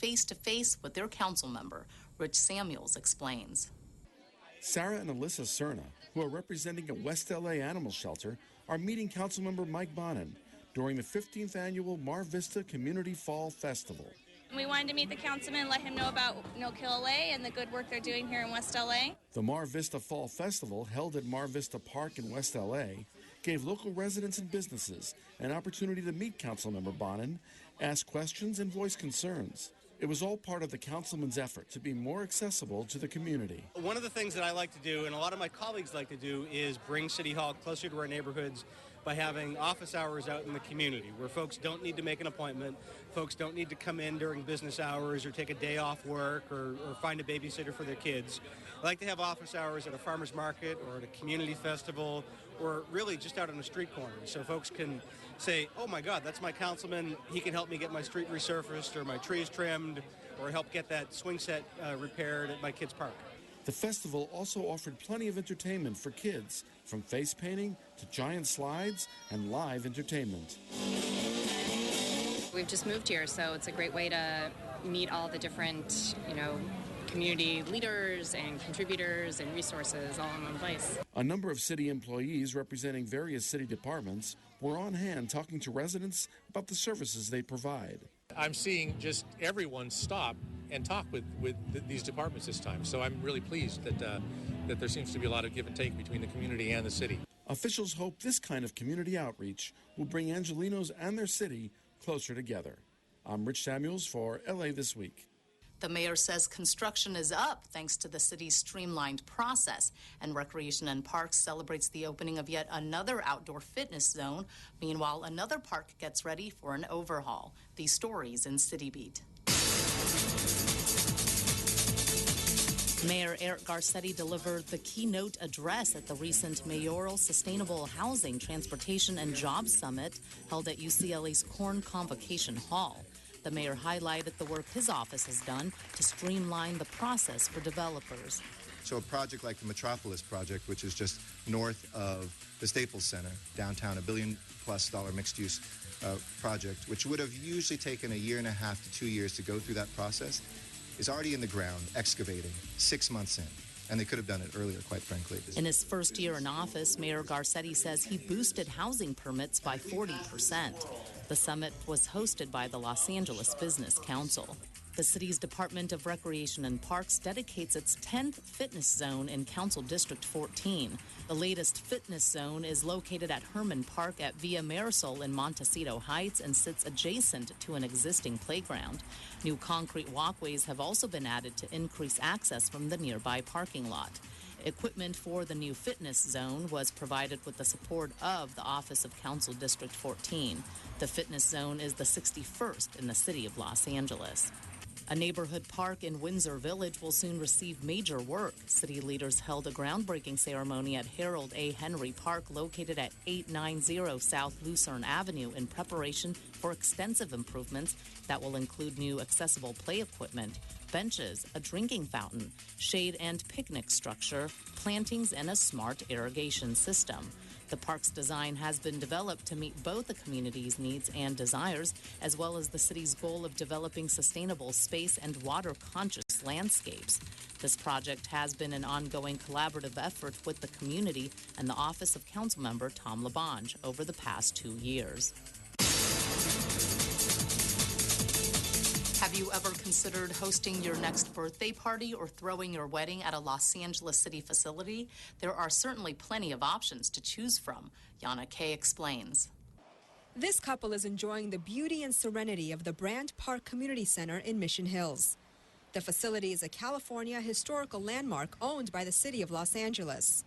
face-to-face with their council member. Rich Samuels explains. Sarah and Alyssa Cerna, who are representing a West LA animal shelter, are meeting Councilmember Mike Bonin during the 15th annual Mar Vista Community Fall Festival. We wanted to meet the councilman and let him know about No Kill LA and the good work they're doing here in West LA. The Mar Vista Fall Festival, held at Mar Vista Park in West LA, gave local residents and businesses an opportunity to meet Councilmember Bonin, ask questions, and voice concerns. It was all part of the councilman's effort to be more accessible to the community. One of the things that I like to do, and a lot of my colleagues like to do, is bring City Hall closer to our neighborhoods by having office hours out in the community where folks don't need to make an appointment, folks don't need to come in during business hours or take a day off work or find a babysitter for their kids. I like to have office hours at a farmer's market or at a community festival or really just out on a street corner so folks can say, oh my God, that's my councilman, he can help me get my street resurfaced or my trees trimmed or help get that swing set repaired at my kid's park. The festival also offered plenty of entertainment for kids, from face painting to giant slides and live entertainment. We've just moved here, so it's a great way to meet all the different, community leaders and contributors and resources all in one place. A number of city employees representing various city departments were on hand talking to residents about the services they provide. I'm seeing just everyone stop and talk with these departments this time, so I'm really pleased that there seems to be a lot of give and take between the community and the city. Officials hope this kind of community outreach will bring Angelenos and their city closer together. I'm Rich Samuels for LA This Week. The mayor says construction is up thanks to the city's streamlined process, and Recreation and Parks celebrates the opening of yet another outdoor fitness zone. Meanwhile, another park gets ready for an overhaul. These stories in City Beat. Mayor Eric Garcetti delivered the keynote address at the recent Mayoral Sustainable Housing, Transportation, and Jobs Summit held at UCLA's Corn Convocation Hall. The mayor highlighted the work his office has done to streamline the process for developers. So a project like the Metropolis project, which is just north of the Staples Center, downtown, $1 billion+ mixed-use project, which would have usually taken 1.5 to 2 years to go through that process, is already in the ground, excavating, 6 months in. And they could have done it earlier, quite frankly. In his first year in office, Mayor Garcetti says he boosted housing permits by 40%. The summit was hosted by the Los Angeles Business Council. The city's Department of Recreation and Parks dedicates its 10th fitness zone in Council District 14. The latest fitness zone is located at Herman Park at Via Marisol in Montecito Heights and sits adjacent to an existing playground. New concrete walkways have also been added to increase access from the nearby parking lot. Equipment for the new fitness zone was provided with the support of the Office of Council District 14. The fitness zone is the 61st in the city of Los Angeles. A neighborhood park in Windsor Village will soon receive major work. City leaders held a groundbreaking ceremony at Harold A. Henry Park, located at 890 South Lucerne Avenue, in preparation for extensive improvements that will include new accessible play equipment, benches, a drinking fountain, shade and picnic structure, plantings, and a smart irrigation system. The park's design has been developed to meet both the community's needs and desires, as well as the city's goal of developing sustainable space and water-conscious landscapes. This project has been an ongoing collaborative effort with the community and the Office of Councilmember Tom LaBonge over the past 2 years. Have you ever considered hosting your next birthday party or throwing your wedding at a Los Angeles city facility? There are certainly plenty of options to choose from. Yana Kay explains. This couple is enjoying the beauty and serenity of the Brand Park Community Center in Mission Hills. The facility is a California historical landmark owned by the city of Los Angeles.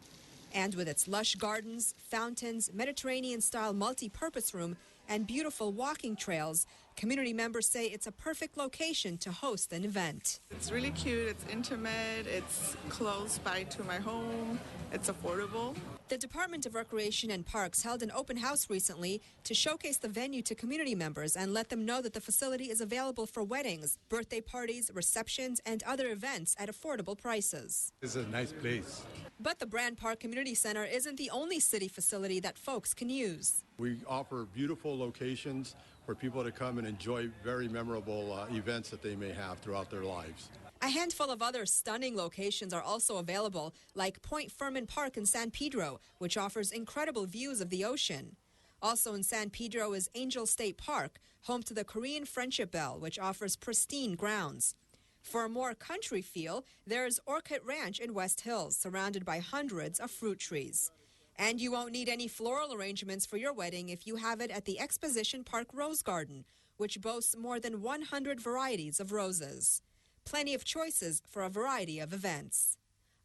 And with its lush gardens, fountains, Mediterranean-style multi-purpose room, and beautiful walking trails, community members say it's a perfect location to host an event. It's really cute, it's intimate, it's close by to my home, it's affordable. The Department of Recreation and Parks held an open house recently to showcase the venue to community members and let them know that the facility is available for weddings, birthday parties, receptions, and other events at affordable prices. It's a nice place. But the Brand Park Community Center isn't the only city facility that folks can use. We offer beautiful locations for people to come and enjoy very memorable events that they may have throughout their lives. A handful of other stunning locations are also available, like Point Fermin Park in San Pedro, which offers incredible views of the ocean. Also in San Pedro is Angel State Park, home to the Korean Friendship Bell, which offers pristine grounds. For a more country feel, there's Orchid Ranch in West Hills, surrounded by hundreds of fruit trees. And you won't need any floral arrangements for your wedding if you have it at the Exposition Park Rose Garden, which boasts more than 100 varieties of roses. Plenty of choices for a variety of events.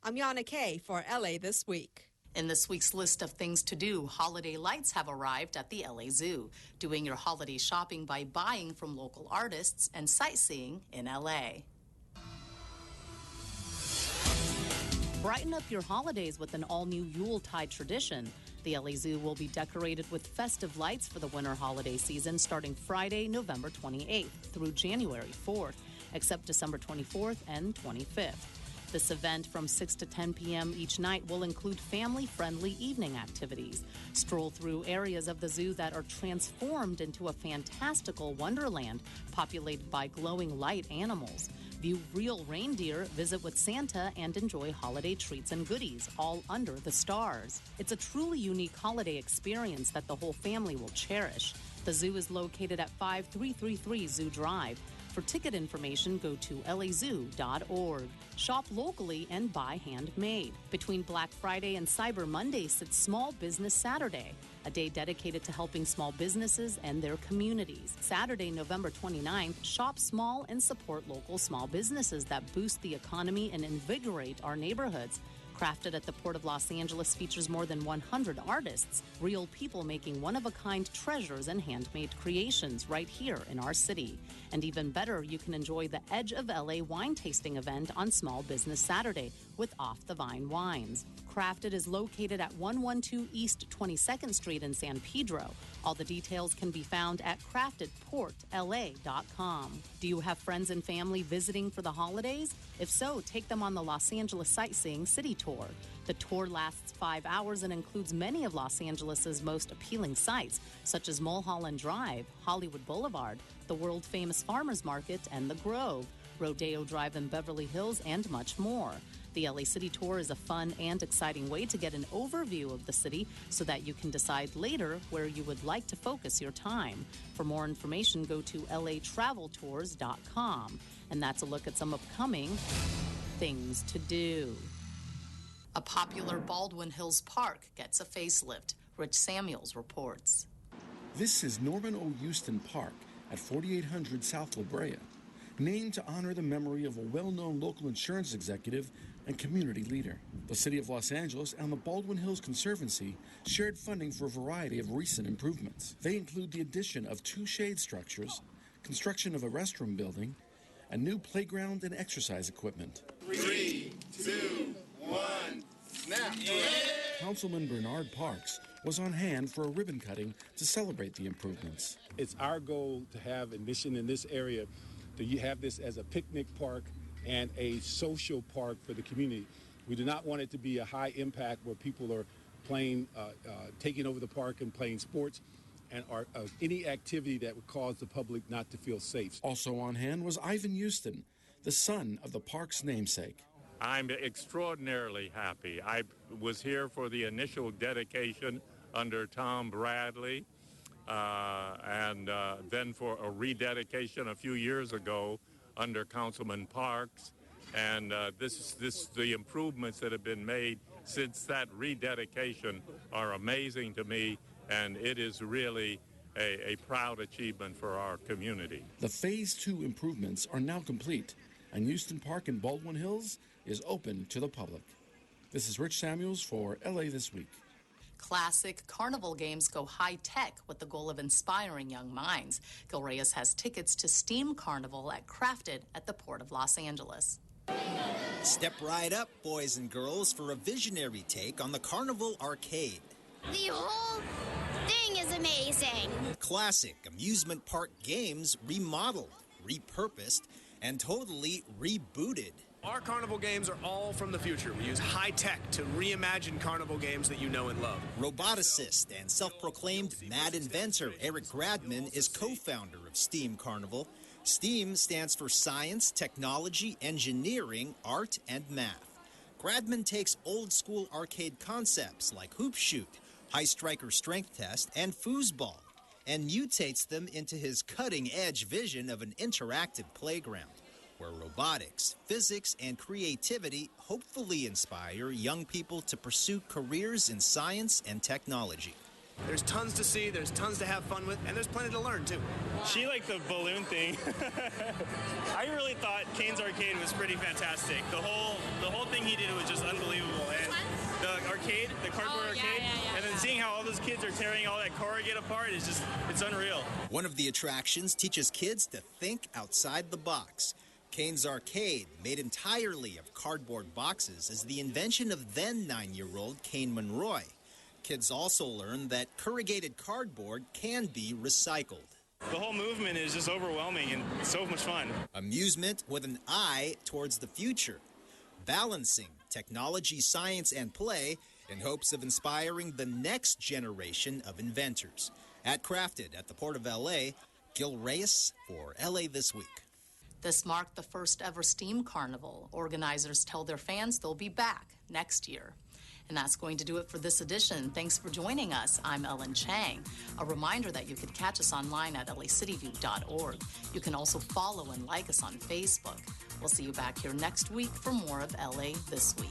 I'm Yana Kay for LA This Week. In this week's list of things to do, holiday lights have arrived at the LA Zoo. Doing your holiday shopping by buying from local artists and sightseeing in LA. Brighten up your holidays with an all-new Yuletide tradition. The LA Zoo will be decorated with festive lights for the winter holiday season starting Friday, November 28th through January 4th, except December 24th and 25th. This event from 6 to 10 p.m. each night will include family-friendly evening activities. Stroll through areas of the zoo that are transformed into a fantastical wonderland populated by glowing light animals. View real reindeer, visit with Santa, and enjoy holiday treats and goodies, all under the stars. It's a truly unique holiday experience that the whole family will cherish. The zoo is located at 5333 Zoo Drive. For ticket information, go to lazoo.org. Shop locally and buy handmade. Between Black Friday and Cyber Monday sits Small Business Saturday, a day dedicated to helping small businesses and their communities. Saturday, November 29th, shop small and support local small businesses that boost the economy and invigorate our neighborhoods. Crafted at the Port of Los Angeles features more than 100 artists, real people making one-of-a-kind treasures and handmade creations right here in our city. And even better, you can enjoy the Edge of LA wine tasting event on Small Business Saturday with Off the Vine wines. Crafted is located at 112 East 22nd Street in San Pedro. All the details can be found at craftedportla.com. Do you have friends and family visiting for the holidays? If so, take them on the Los Angeles Sightseeing City Tour. The tour lasts 5 hours and includes many of Los Angeles' most appealing sites, such as Mulholland Drive, Hollywood Boulevard, the world-famous Farmers Market, and the Grove, Rodeo Drive in Beverly Hills, and much more. The LA City Tour is a fun and exciting way to get an overview of the city so that you can decide later where you would like to focus your time. For more information, go to latraveltours.com. And that's a look at some upcoming things to do. A popular Baldwin Hills Park gets a facelift. Rich Samuels reports. This is Norman O. Houston Park at 4800 South La Brea, named to honor the memory of a well-known local insurance executive and community leader. The City of Los Angeles and the Baldwin Hills Conservancy shared funding for a variety of recent improvements. They include the addition of 2 shade structures, construction of a restroom building, and new playground and exercise equipment. 3, 2, 1, snap! Councilman Bernard Parks was on hand for a ribbon cutting to celebrate the improvements. It's our goal to have a mission in this area to have this as a picnic park and a social park for the community. We do not want it to be a high impact where people are playing, taking over the park and playing sports and any activity that would cause the public not to feel safe. Also on hand was Ivan Houston, the son of the park's namesake. I'm extraordinarily happy. I was here for the initial dedication under Tom Bradley, and then for a rededication a few years ago under Councilman Parks. And the improvements that have been made since that rededication are amazing to me, and it is really a proud achievement for our community. The Phase 2 improvements are now complete, and Houston Park in Baldwin Hills is open to the public. This is Rich Samuels for LA This Week. Classic carnival games go high-tech with the goal of inspiring young minds. Gil Reyes has tickets to Steam Carnival at Crafted at the Port of Los Angeles. Step right up, boys and girls, for a visionary take on the Carnival Arcade. The whole thing is amazing. Classic amusement park games remodeled, repurposed, and totally rebooted. Our carnival games are all from the future. We use high tech to reimagine carnival games that you know and love. Roboticist and self-proclaimed mad inventor Eric Gradman is co-founder of STEAM Carnival. STEAM stands for Science, Technology, Engineering, Art, and Math. Gradman takes old-school arcade concepts like Hoop Shoot, High Striker Strength Test, and Foosball, and mutates them into his cutting-edge vision of an interactive playground, where robotics, physics, and creativity hopefully inspire young people to pursue careers in science and technology. There's tons to see, there's tons to have fun with, and there's plenty to learn, too. She liked the balloon thing. I really thought Kane's Arcade was pretty fantastic. The whole thing he did was just unbelievable. And the arcade, the cardboard arcade, and then seeing how all those kids are tearing all that corrugate apart is just, it's unreal. One of the attractions teaches kids to think outside the box. Kane's Arcade, made entirely of cardboard boxes, is the invention of then 9-year-old Kane Monroy. Kids also learn that corrugated cardboard can be recycled. The whole movement is just overwhelming and so much fun. Amusement with an eye towards the future. Balancing technology, science, and play in hopes of inspiring the next generation of inventors. At Crafted at the Port of L.A., Gil Reyes for L.A. This Week. This marked the first ever STEAM Carnival. Organizers tell their fans they'll be back next year. And that's going to do it for this edition. Thanks for joining us. I'm Ellen Chang. A reminder that you can catch us online at lacityview.org. You can also follow and like us on Facebook. We'll see you back here next week for more of LA This Week.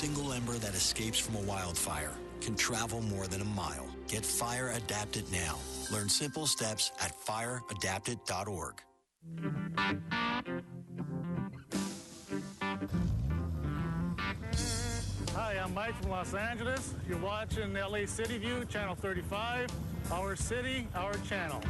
single ember that escapes from a wildfire can travel more than a mile. Get Fire Adapted now. Learn simple steps at fireadapted.org. Hi, I'm Mike from Los Angeles. You're watching LA City View, Channel 35. Our city, our channel.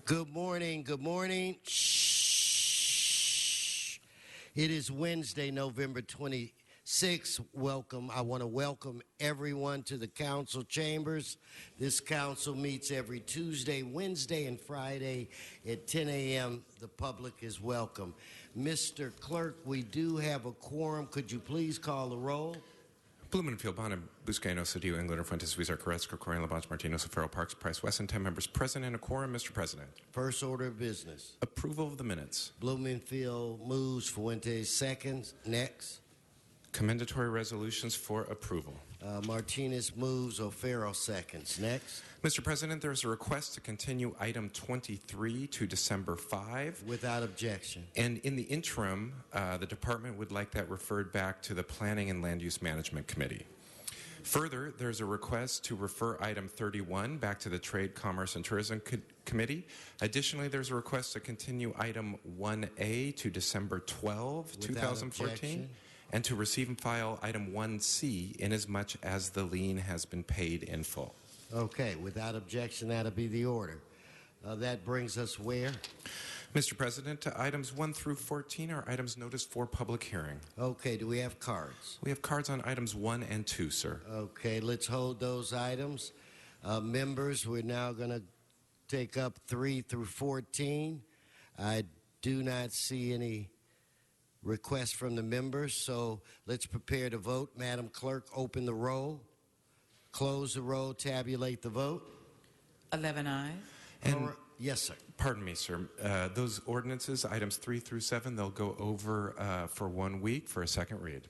Good morning. Good morning. Shh. It is Wednesday, November 26th. Welcome. I want to welcome everyone to the council chambers. This council meets every Tuesday, Wednesday, and Friday at 10 a.m. The public is welcome. Mr. Clerk, we do have a quorum. Could you please call the roll? Blumenfield, Bonham, Buscaino, Cedillo, Englander, Fuentes, Huizar, Carrasco, Correa, LaBonge, Martinez, O'Farrell, Parks, Price, Wesson, 10 members present and a quorum, Mr. President. First order of business. Approval of the minutes. Blumenfield moves, Fuentes seconds. Next. Commendatory resolutions for approval. Martinez moves, O'Farrell seconds. Next. Mr. President, there is a request to continue item 23 to December 5. Without objection. And in the interim, the department would like that referred back to the Planning and Land Use Management Committee. Further, there's a request to refer item 31 back to the Trade, Commerce, and Tourism Committee. Additionally, there's a request to continue item 1A to December 12, 2014. Objection. And to receive and file item 1C inasmuch as the lien has been paid in full. Okay, without objection, that'll be the order. That brings us where? Mr. President, items 1 through 14 are items noticed for public hearing. Okay, do we have cards? We have cards on items 1 and 2, sir. Okay, let's hold those items. Members, we're now going to take up 3 through 14. I do not see any requests from the members, so let's prepare to vote. Madam Clerk, open the roll, close the roll, tabulate the vote. 11 ayes. And yes, sir. Pardon me, sir. Those ordinances, items 3 through 7, they'll go over for 1 week for a second read.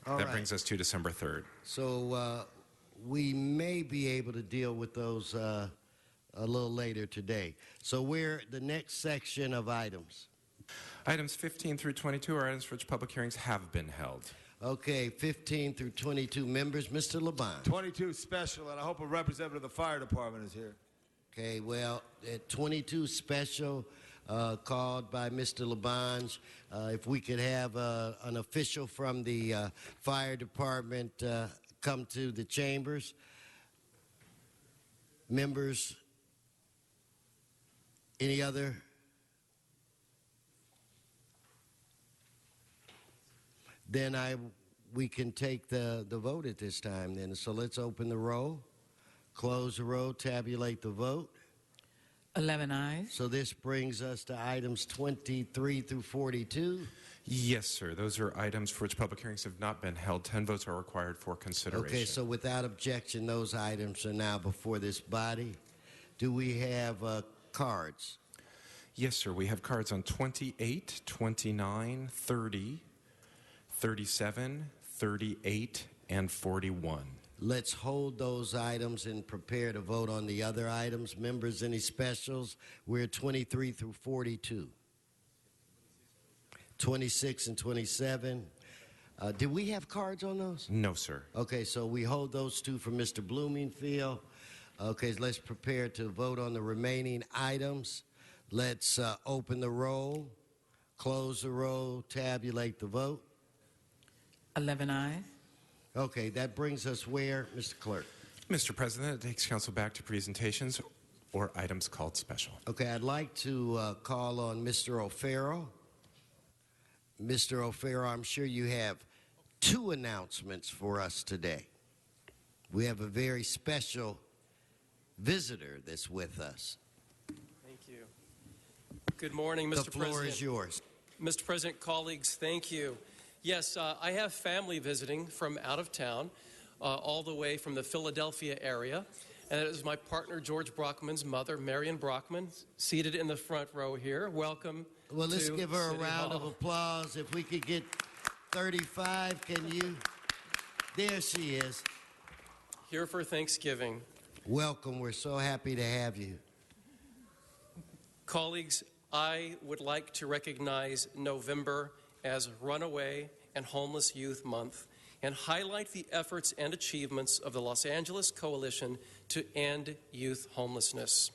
That brings us to December 3rd. So we may be able to deal with those a little later today. So we're the next section of items. Items 15 through 22 are items for which public hearings have been held. Okay, 15 through 22 members. Mr. LaBonge. 22 special, and I hope a representative of the fire department is here. Okay, well, at 22 special called by Mr. LaBonge. If we could have an official from the fire department come to the chambers. Members, any other? Then we can take the vote at this time then. So let's open the roll, close the roll, tabulate the vote. 11 ayes. So this brings us to items 23 through 42. Yes, sir. Those are items for which public hearings have not been held. 10 votes are required for consideration. Okay, so without objection, those items are now before this body. Do we have cards? Yes, sir. We have cards on 28, 29, 30, 37, 38, and 41. Let's hold those items and prepare to vote on the other items. Members, any specials? We're 23 through 42. 26 and 27. Did we have cards on those? No, sir. Okay, so we hold those two for Mr. Bloomingfield. Okay, so let's prepare to vote on the remaining items. Let's open the roll, close the roll, tabulate the vote. 11 ayes. Okay, that brings us where, Mr. Clerk? Mr. President, it takes council back to presentations or items called special. Okay, I'd like to call on Mr. O'Farrell. Mr. O'Farrell, I'm sure you have 2 announcements for us today. We have a very special visitor that's with us. Thank you. Good morning, Mr. President. The floor is yours. Mr. President, colleagues, thank you. Yes, I have family visiting from out of town, all the way from the Philadelphia area. And it is my partner, George Brockman's mother, Marion Brockman, seated in the front row here. Welcome. Well, let's give her a City round Hall. of applause. If we could get 35, can you? There she is. Here for Thanksgiving. Welcome. We're so happy to have you. Colleagues, I would like to recognize November as Runaway and Homeless Youth Month and highlight the efforts and achievements of the Los Angeles Coalition to End Youth Homelessness.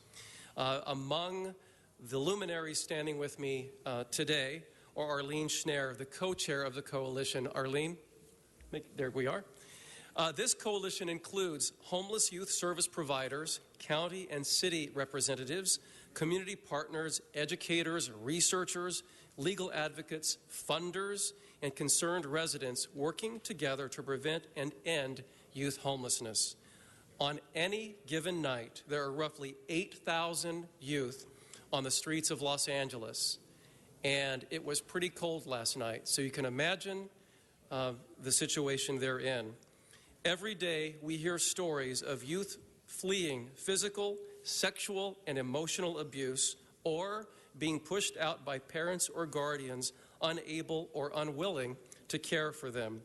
Among the luminaries standing with me today are Arlene Schnare, the co-chair of the coalition. Arlene, there we are. This coalition includes homeless youth service providers, county and city representatives, community partners, educators, researchers, legal advocates, funders, and concerned residents working together to prevent and end youth homelessness. On any given night, there are roughly 8,000 youth on the streets of Los Angeles, and it was pretty cold last night, so you can imagine the situation they're in. Every day, we hear stories of youth fleeing physical, sexual, and emotional abuse, or being pushed out by parents or guardians unable or unwilling to care for them.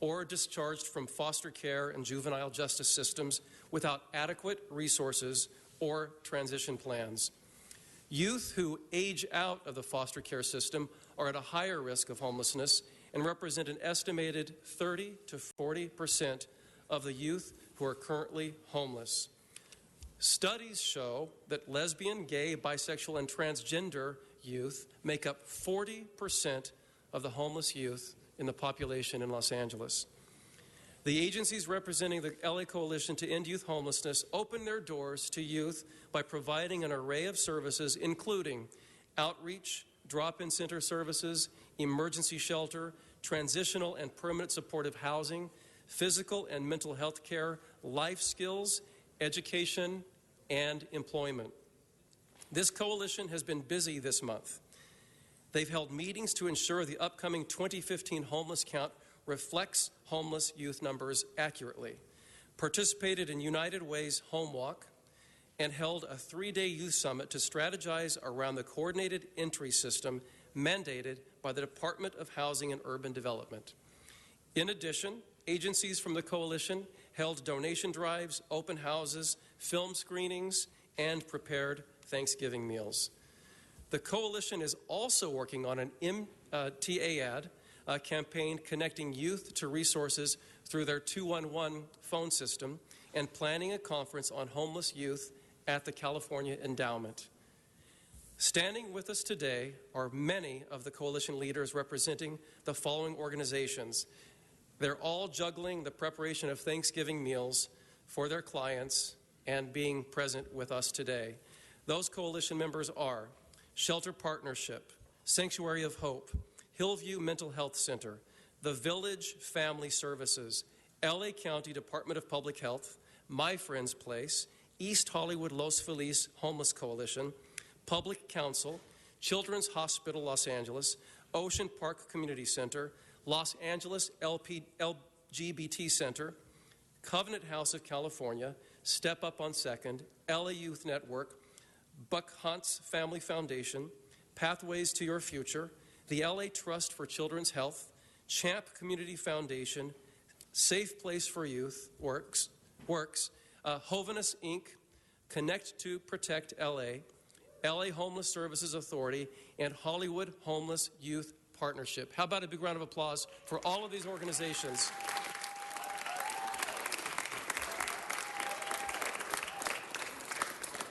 or discharged from foster care and juvenile justice systems without adequate resources or transition plans. Youth who age out of the foster care system are at a higher risk of homelessness and represent an estimated 30 to 40% of the youth who are currently homeless. Studies show that lesbian, gay, bisexual, and transgender youth make up 40% of the homeless youth in the population in Los Angeles. The agencies representing the LA Coalition to End Youth Homelessness open their doors to youth by providing an array of services, including outreach, drop-in center services, emergency shelter, transitional and permanent supportive housing, physical and mental health care, life skills, education, and employment. This coalition has been busy this month. They've held meetings to ensure the upcoming 2015 homeless count reflects homeless youth numbers accurately, participated in United Way's Home Walk, and held a 3-day youth summit to strategize around the coordinated entry system mandated by the Department of Housing and Urban Development. In addition, agencies from the coalition held donation drives, open houses, film screenings, and prepared Thanksgiving meals. The coalition is also working on an MTAAD campaign connecting youth to resources through their 211 phone system and planning a conference on homeless youth at the California Endowment. Standing with us today are many of the coalition leaders representing the following organizations. They're all juggling the preparation of Thanksgiving meals for their clients and being present with us today. Those coalition members are Shelter Partnership, Sanctuary of Hope, Hillview Mental Health Center, the Village Family Services, LA County Department of Public Health, My Friend's Place, East Hollywood Los Feliz Homeless Coalition, Public Council, Children's Hospital Los Angeles, Ocean Park Community Center, Los Angeles LGBT Center, Covenant House of California, Step Up on Second, LA Youth Network, Buck Hunt's Family Foundation, Pathways to Your Future, the LA Trust for Children's Health, Champ Community Foundation, Safe Place for Youth Works, Hoveness Inc., Connect to Protect LA, LA Homeless Services Authority, and Hollywood Homeless Youth Partnership. How about a big round of applause for all of these organizations?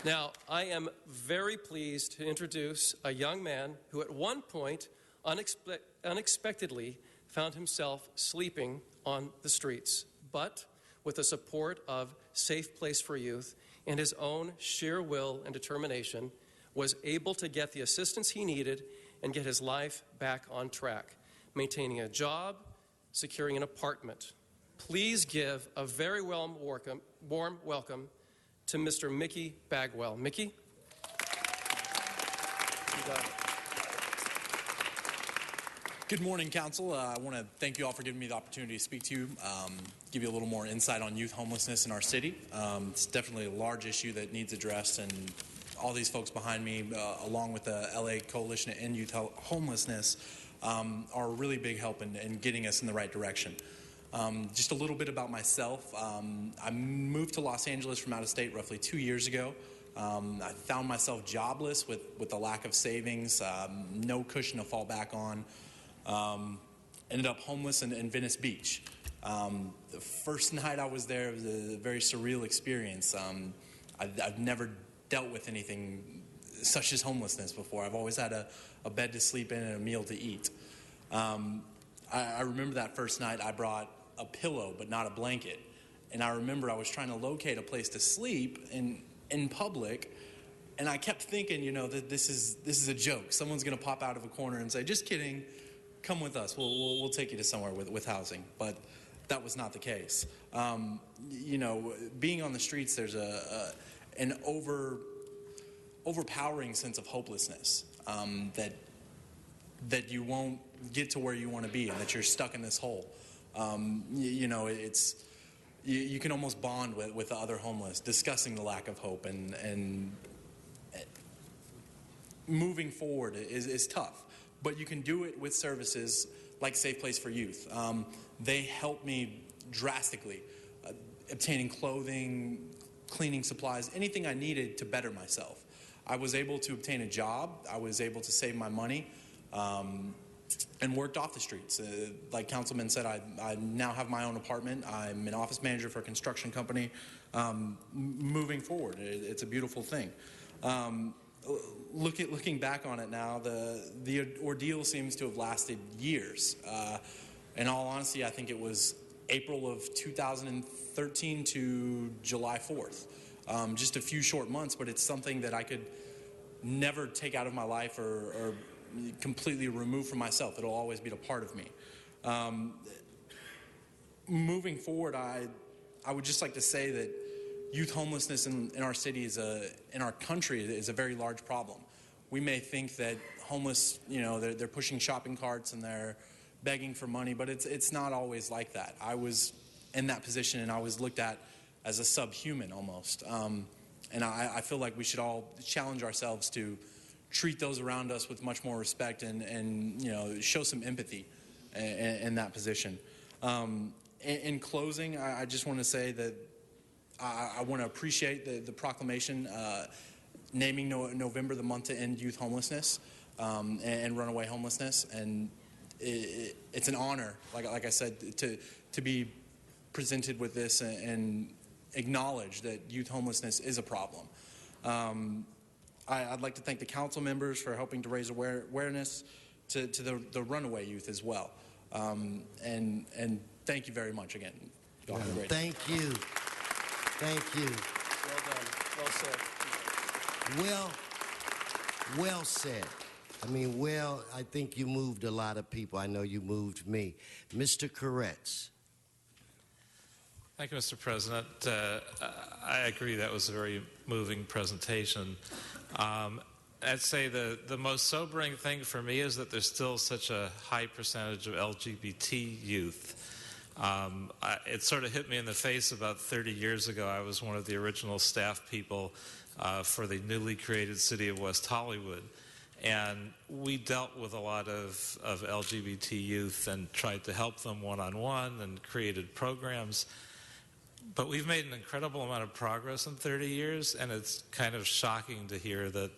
Now, I am very pleased to introduce a young man who at one point unexpectedly found himself sleeping on the streets, but with the support of Safe Place for Youth and his own sheer will and determination, was able to get the assistance he needed and get his life back on track, maintaining a job, securing an apartment. Please give a very warm welcome to Mr. Mickey Bagwell. Mickey? You got it. Good morning, Council. I want to thank you all for giving me the opportunity to speak to you, give you a little more insight on youth homelessness in our city. It's definitely a large issue that needs addressed, and all these folks behind me, along with the LA Coalition to End Youth Homelessness, are a really big help in getting us in the right direction. Just a little bit about myself. I moved to Los Angeles from out of state roughly 2 years ago. I found myself jobless with the lack of savings, no cushion to fall back on. Ended up homeless in Venice Beach. The first night I was there, it was a very surreal experience. I've never dealt with anything such as homelessness before. I've always had a bed to sleep in and a meal to eat. I remember that first night I brought a pillow but not a blanket. And I remember I was trying to locate a place to sleep in public, and I kept thinking, that this is a joke. Someone's going to pop out of a corner and say, "Just kidding, come with us. We'll take you to somewhere with housing." But that was not the case. Being on the streets, there's an overpowering sense of hopelessness, that you won't get to where you want to be and that you're stuck in this hole. You can almost bond with the other homeless, discussing the lack of hope, and moving forward is tough. But you can do it with services like Safe Place for Youth. They helped me drastically, obtaining clothing, cleaning supplies, anything I needed to better myself. I was able to obtain a job. I was able to save my money and worked off the streets. Like Councilman said, I now have my own apartment. I'm an office manager for a construction company. Moving forward, it's a beautiful thing. Looking back on it now, the ordeal seems to have lasted years. In all honesty, I think it was April of 2013 to July 4th. Just a few short months, but it's something that I could never take out of my life or completely remove from myself. It'll always be a part of me. Moving forward, I would just like to say that youth homelessness in our city in our country is a very large problem. We may think that homeless, they're pushing shopping carts and they're begging for money, but it's not always like that. I was in that position and I was looked at as a subhuman almost. And I feel like we should all challenge ourselves to treat those around us with much more respect and show some empathy in that position. In closing, I just want to say that I want to appreciate the proclamation naming November the month to end youth homelessness and runaway homelessness. And it's an honor, like I said, to be presented with this and acknowledge that youth homelessness is a problem. I'd like to thank the council members for helping to raise awareness to the runaway youth as well. And thank you very much again. Y'all have a great day. Thank you. Thank you. Well done. Well said. Well said. I think you moved a lot of people. I know you moved me. Mr. Koretz. Thank you, Mr. President. I agree that was a very moving presentation. I'd say the most sobering thing for me is that there's still such a high percentage of LGBT youth. It sort of hit me in the face about 30 years ago. I was one of the original staff people for the newly created city of West Hollywood. And we dealt with a lot of LGBT youth and tried to help them one-on-one and created programs. But we've made an incredible amount of progress in 30 years, and it's kind of shocking to hear that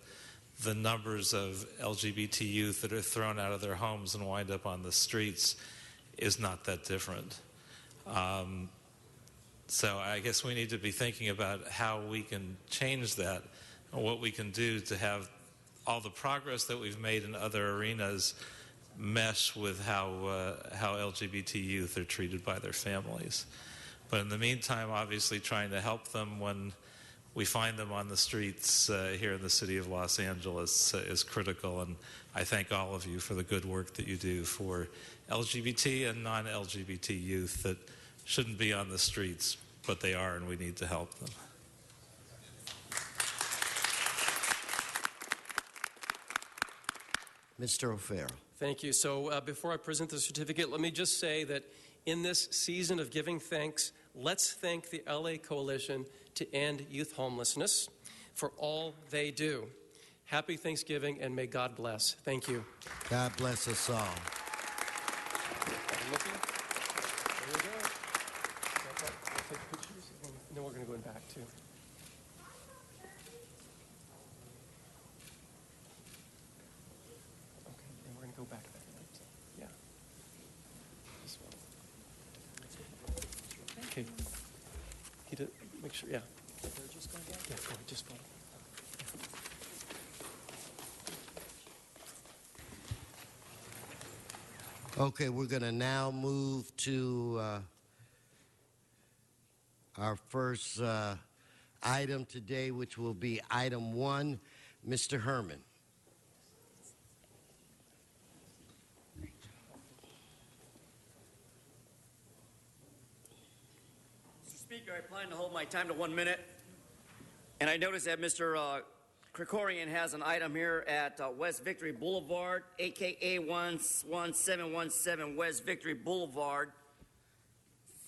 the numbers of LGBT youth that are thrown out of their homes and wind up on the streets is not that different. So I guess we need to be thinking about how we can change that and what we can do to have all the progress that we've made in other arenas mesh with how LGBT youth are treated by their families. But in the meantime, obviously trying to help them when we find them on the streets here in the city of Los Angeles is critical. And I thank all of you for the good work that you do for LGBT and non-LGBT youth that shouldn't be on the streets, but they are, and we need to help them. Mr. O'Farrell. Thank you. So before I present the certificate, let me just say that in this season of giving thanks, let's thank the LA Coalition to End Youth Homelessness for all they do. Happy Thanksgiving, and may God bless. Thank you. God bless us all. Then we're going to go back too. Okay, and we're going to go back there. Yeah. This one. Okay. Make sure, yeah. Yeah, go ahead, just go. Okay, we're going to now move to our first item today, which will be item 1. Mr. Herman. Mr. Speaker, I plan to hold my time to 1 minute. And I noticed that Mr. Krikorian has an item here at West Victory Boulevard, a.k.a. 11717 West Victory Boulevard,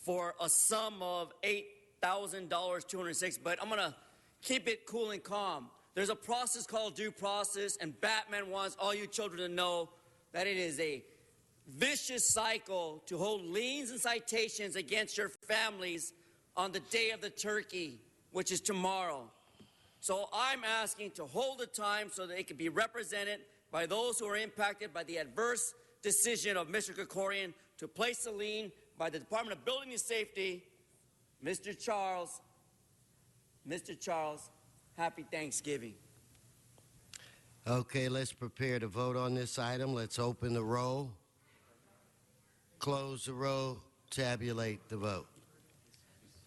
for a sum of $8,206. But I'm going to keep it cool and calm. There's a process called due process, and Batman wants all you children to know that it is a vicious cycle to hold liens and citations against your families on the day of the turkey, which is tomorrow. So I'm asking to hold the time so that it can be represented by those who are impacted by the adverse decision of Mr. Krikorian to place the lien by the Department of Building and Safety. Mr. Charles, happy Thanksgiving. Okay, let's prepare to vote on this item. Let's open the roll, close the roll, tabulate the vote.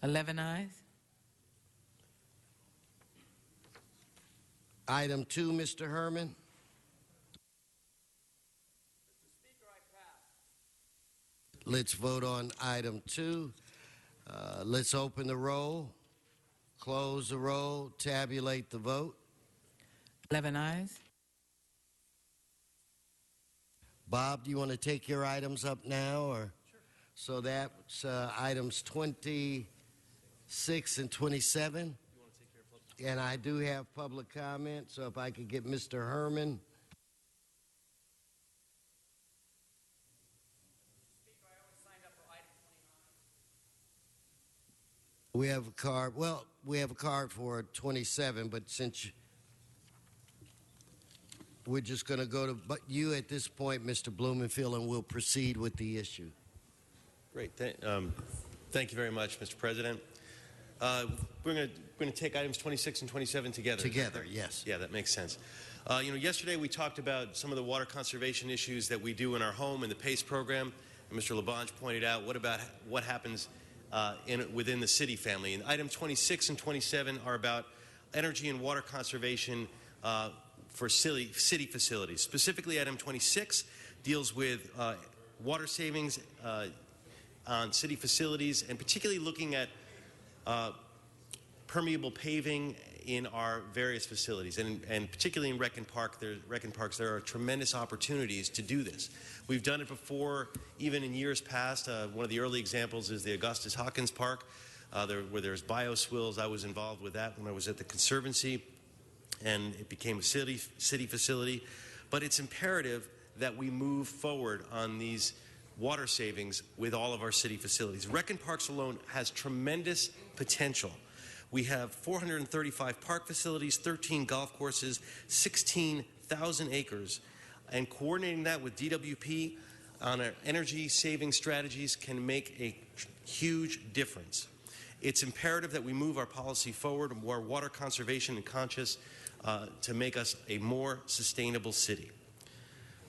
11 ayes. Item 2, Mr. Herman. Let's vote on item 2. Let's open the roll, close the roll, tabulate the vote. 11 ayes. Bob, do you want to take your items up now? Or? Sure. So that's items 26 and 27. And I do have public comment, so if I could get Mr. Herman. We have a card. Well, we have a card for 27, but since we're just going to go to you at this point, Mr. Blumenfield, and we'll proceed with the issue. Great. Thank you very much, Mr. President. We're going to take items 26 and 27 together. Together, yes. Yeah, that makes sense. Yesterday we talked about some of the water conservation issues that we do in our home in the PACE program. And Mr. LaBonge pointed out what happens within the city family. And item 26 and 27 are about energy and water conservation for city facilities. Specifically, item 26 deals with water savings on city facilities, and particularly looking at permeable paving in our various facilities, and particularly in Reckin Parks, there are tremendous opportunities to do this. We've done it before, even in years past. One of the early examples is the Augustus Hawkins Park, where there's bioswills. I was involved with that when I was at the Conservancy, and it became a city facility. But it's imperative that we move forward on these water savings with all of our city facilities. Reckin Parks alone has tremendous potential. We have 435 park facilities, 13 golf courses, 16,000 acres, and coordinating that with DWP on our energy saving strategies can make a huge difference. It's imperative that we move our policy forward, more water conservation and conscious, to make us a more sustainable city.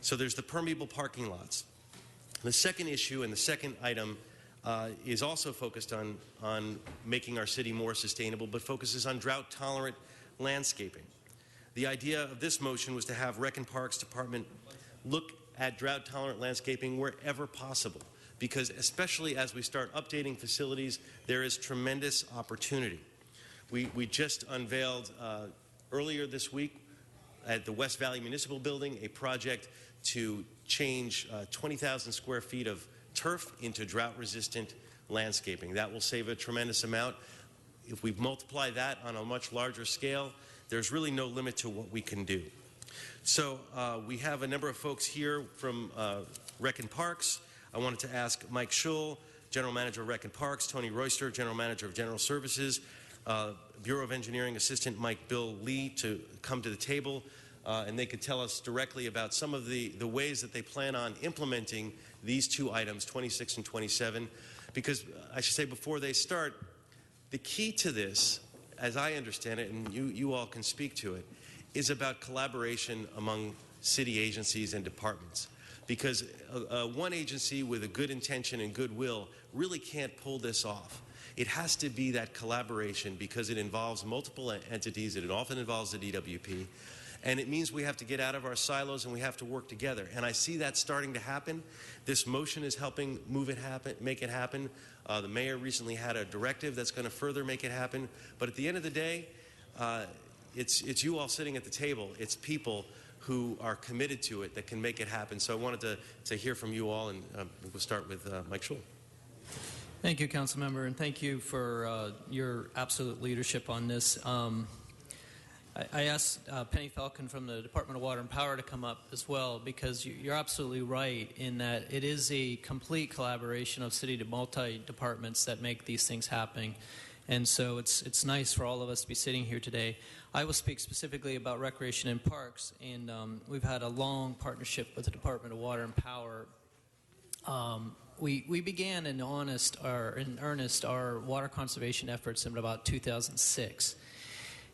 So there's the permeable parking lots. The second issue and the second item is also focused on making our city more sustainable, but focuses on drought-tolerant landscaping. The idea of this motion was to have Reckin Parks Department look at drought-tolerant landscaping wherever possible, because especially as we start updating facilities, there is tremendous opportunity. We just unveiled earlier this week at the West Valley Municipal Building a project to change 20,000 square feet of turf into drought-resistant landscaping. That will save a tremendous amount. If we multiply that on a much larger scale, there's really no limit to what we can do. So we have a number of folks here from Reckin Parks. I wanted to ask Mike Schull, General Manager of Reckin Parks, Tony Royster, General Manager of General Services, Bureau of Engineering Assistant Bill Lee to come to the table, and they could tell us directly about some of the ways that they plan on implementing these two items, 26 and 27, because I should say before they start, the key to this, as I understand it, and you all can speak to it, is about collaboration among city agencies and departments. Because one agency with a good intention and goodwill really can't pull this off. It has to be that collaboration because it involves multiple entities, it often involves the DWP, and it means we have to get out of our silos and we have to work together. And I see that starting to happen. This motion is helping make it happen. The mayor recently had a directive that's going to further make it happen. But at the end of the day, it's you all sitting at the table. It's people who are committed to it that can make it happen. So I wanted to hear from you all, and we'll start with Mike Schull. Thank you, Councilmember, and thank you for your absolute leadership on this. I asked Penny Falcon from the Department of Water and Power to come up as well, because you're absolutely right in that it is a complete collaboration of city to multi-departments that make these things happen. And so it's nice for all of us to be sitting here today. I will speak specifically about recreation and parks, and we've had a long partnership with the Department of Water and Power. We began in earnest our water conservation efforts in about 2006.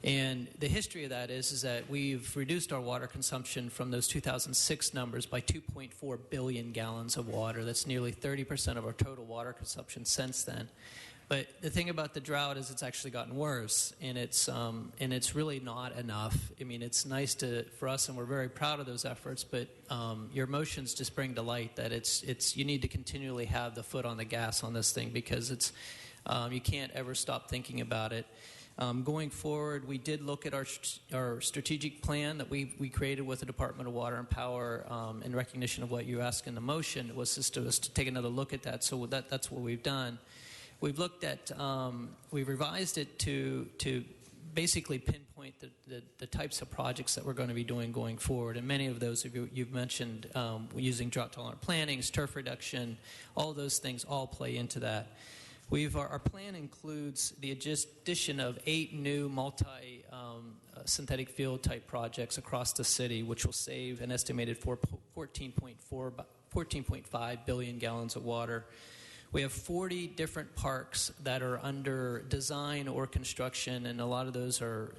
And the history of that is that we've reduced our water consumption from those 2006 numbers by 2.4 billion gallons of water. That's nearly 30% of our total water consumption since then. But the thing about the drought is it's actually gotten worse, and it's really not enough. I mean, it's nice for us, and we're very proud of those efforts. But your emotions just bring to light that you need to continually have the foot on the gas on this thing, because you can't ever stop thinking about it. Going forward, we did look at our strategic plan that we created with the Department of Water and Power in recognition of what you asked in the motion. It was just to take another look at that. So that's what we've done. We've looked at, we've revised it to basically pinpoint the types of projects that we're going to be doing going forward. And many of those you've mentioned, using drought-tolerant plantings, turf reduction, all those things all play into that. Our plan includes the addition of 8 new synthetic field type projects across the city, which will save an estimated 14.5 billion gallons of water. We have 40 different parks that are under design or construction, and a lot of those are,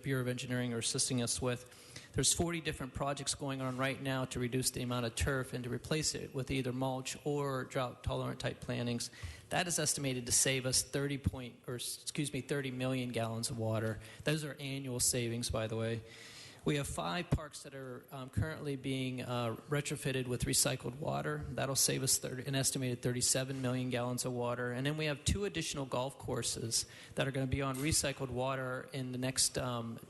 Bureau of Engineering are assisting us with. There's 40 different projects going on right now to reduce the amount of turf and to replace it with either mulch or drought-tolerant type plantings. That is estimated to save us 30 million gallons of water. Those are annual savings, by the way. We have 5 parks that are currently being retrofitted with recycled water. That'll save us an estimated 37 million gallons of water. And then we have 2 additional golf courses that are going to be on recycled water in the next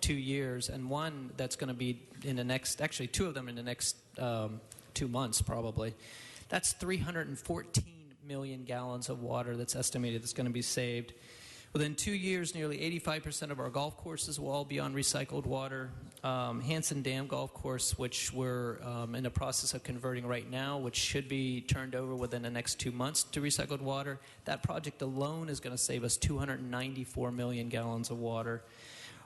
2 years, and one that's going to be in the next, actually 2 of them in the next 2 months probably. That's 314 million gallons of water that's estimated that's going to be saved. Within 2 years, nearly 85% of our golf courses will all be on recycled water. Hanson Dam Golf Course, which we're in the process of converting right now, which should be turned over within the next 2 months to recycled water. That project alone is going to save us 294 million gallons of water.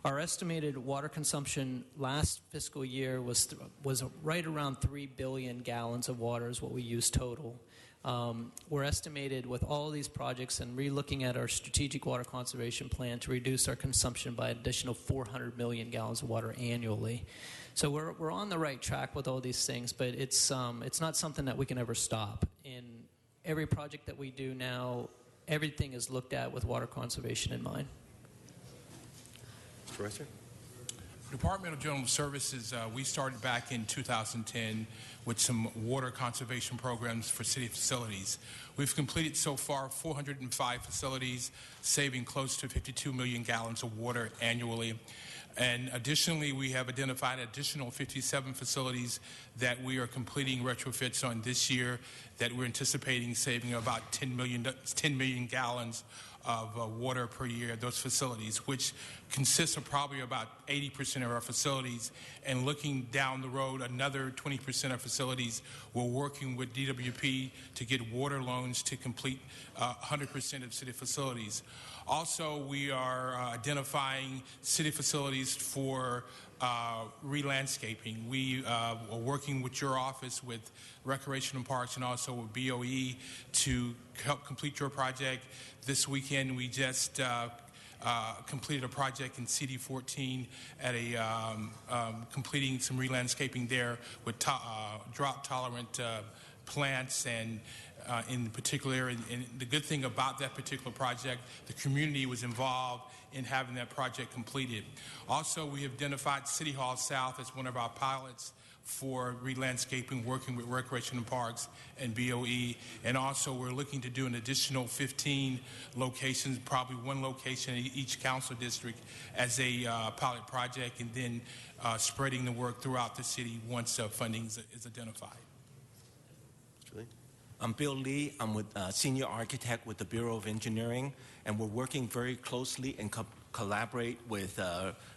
Our estimated water consumption last fiscal year was right around 3 billion gallons of water is what we used total. We're estimated with all these projects and re-looking at our strategic water conservation plan to reduce our consumption by an additional 400 million gallons of water annually. So we're on the right track with all these things, but it's not something that we can ever stop. In every project that we do now, everything is looked at with water conservation in mind. Mr. Reister? Department of General Services, we started back in 2010 with some water conservation programs for city facilities. We've completed so far 405 facilities, saving close to 52 million gallons of water annually. And additionally, we have identified additional 57 facilities that we are completing retrofits on this year that we're anticipating saving about 10 million gallons of water per year at those facilities, which consists of probably about 80% of our facilities. And looking down the road, another 20% of facilities, we're working with DWP to get water loans to complete 100% of city facilities. Also, we are identifying city facilities for re-landscaping. We are working with your office, with Recreation and Parks, and also with BOE to help complete your project. This weekend, we just completed a project in CD14 at completing some re-landscaping there with drought-tolerant plants and in particular, and the good thing about that particular project, the community was involved in having that project completed. Also, we have identified City Hall South as one of our pilots for re-landscaping, working with Recreation and Parks and BOE. And also, we're looking to do an additional 15 locations, probably 1 location in each council district as a pilot project, and then spreading the work throughout the city once funding is identified. I'm Bill Lee. I'm with senior architect with the Bureau of Engineering, and we're working very closely and collaborate with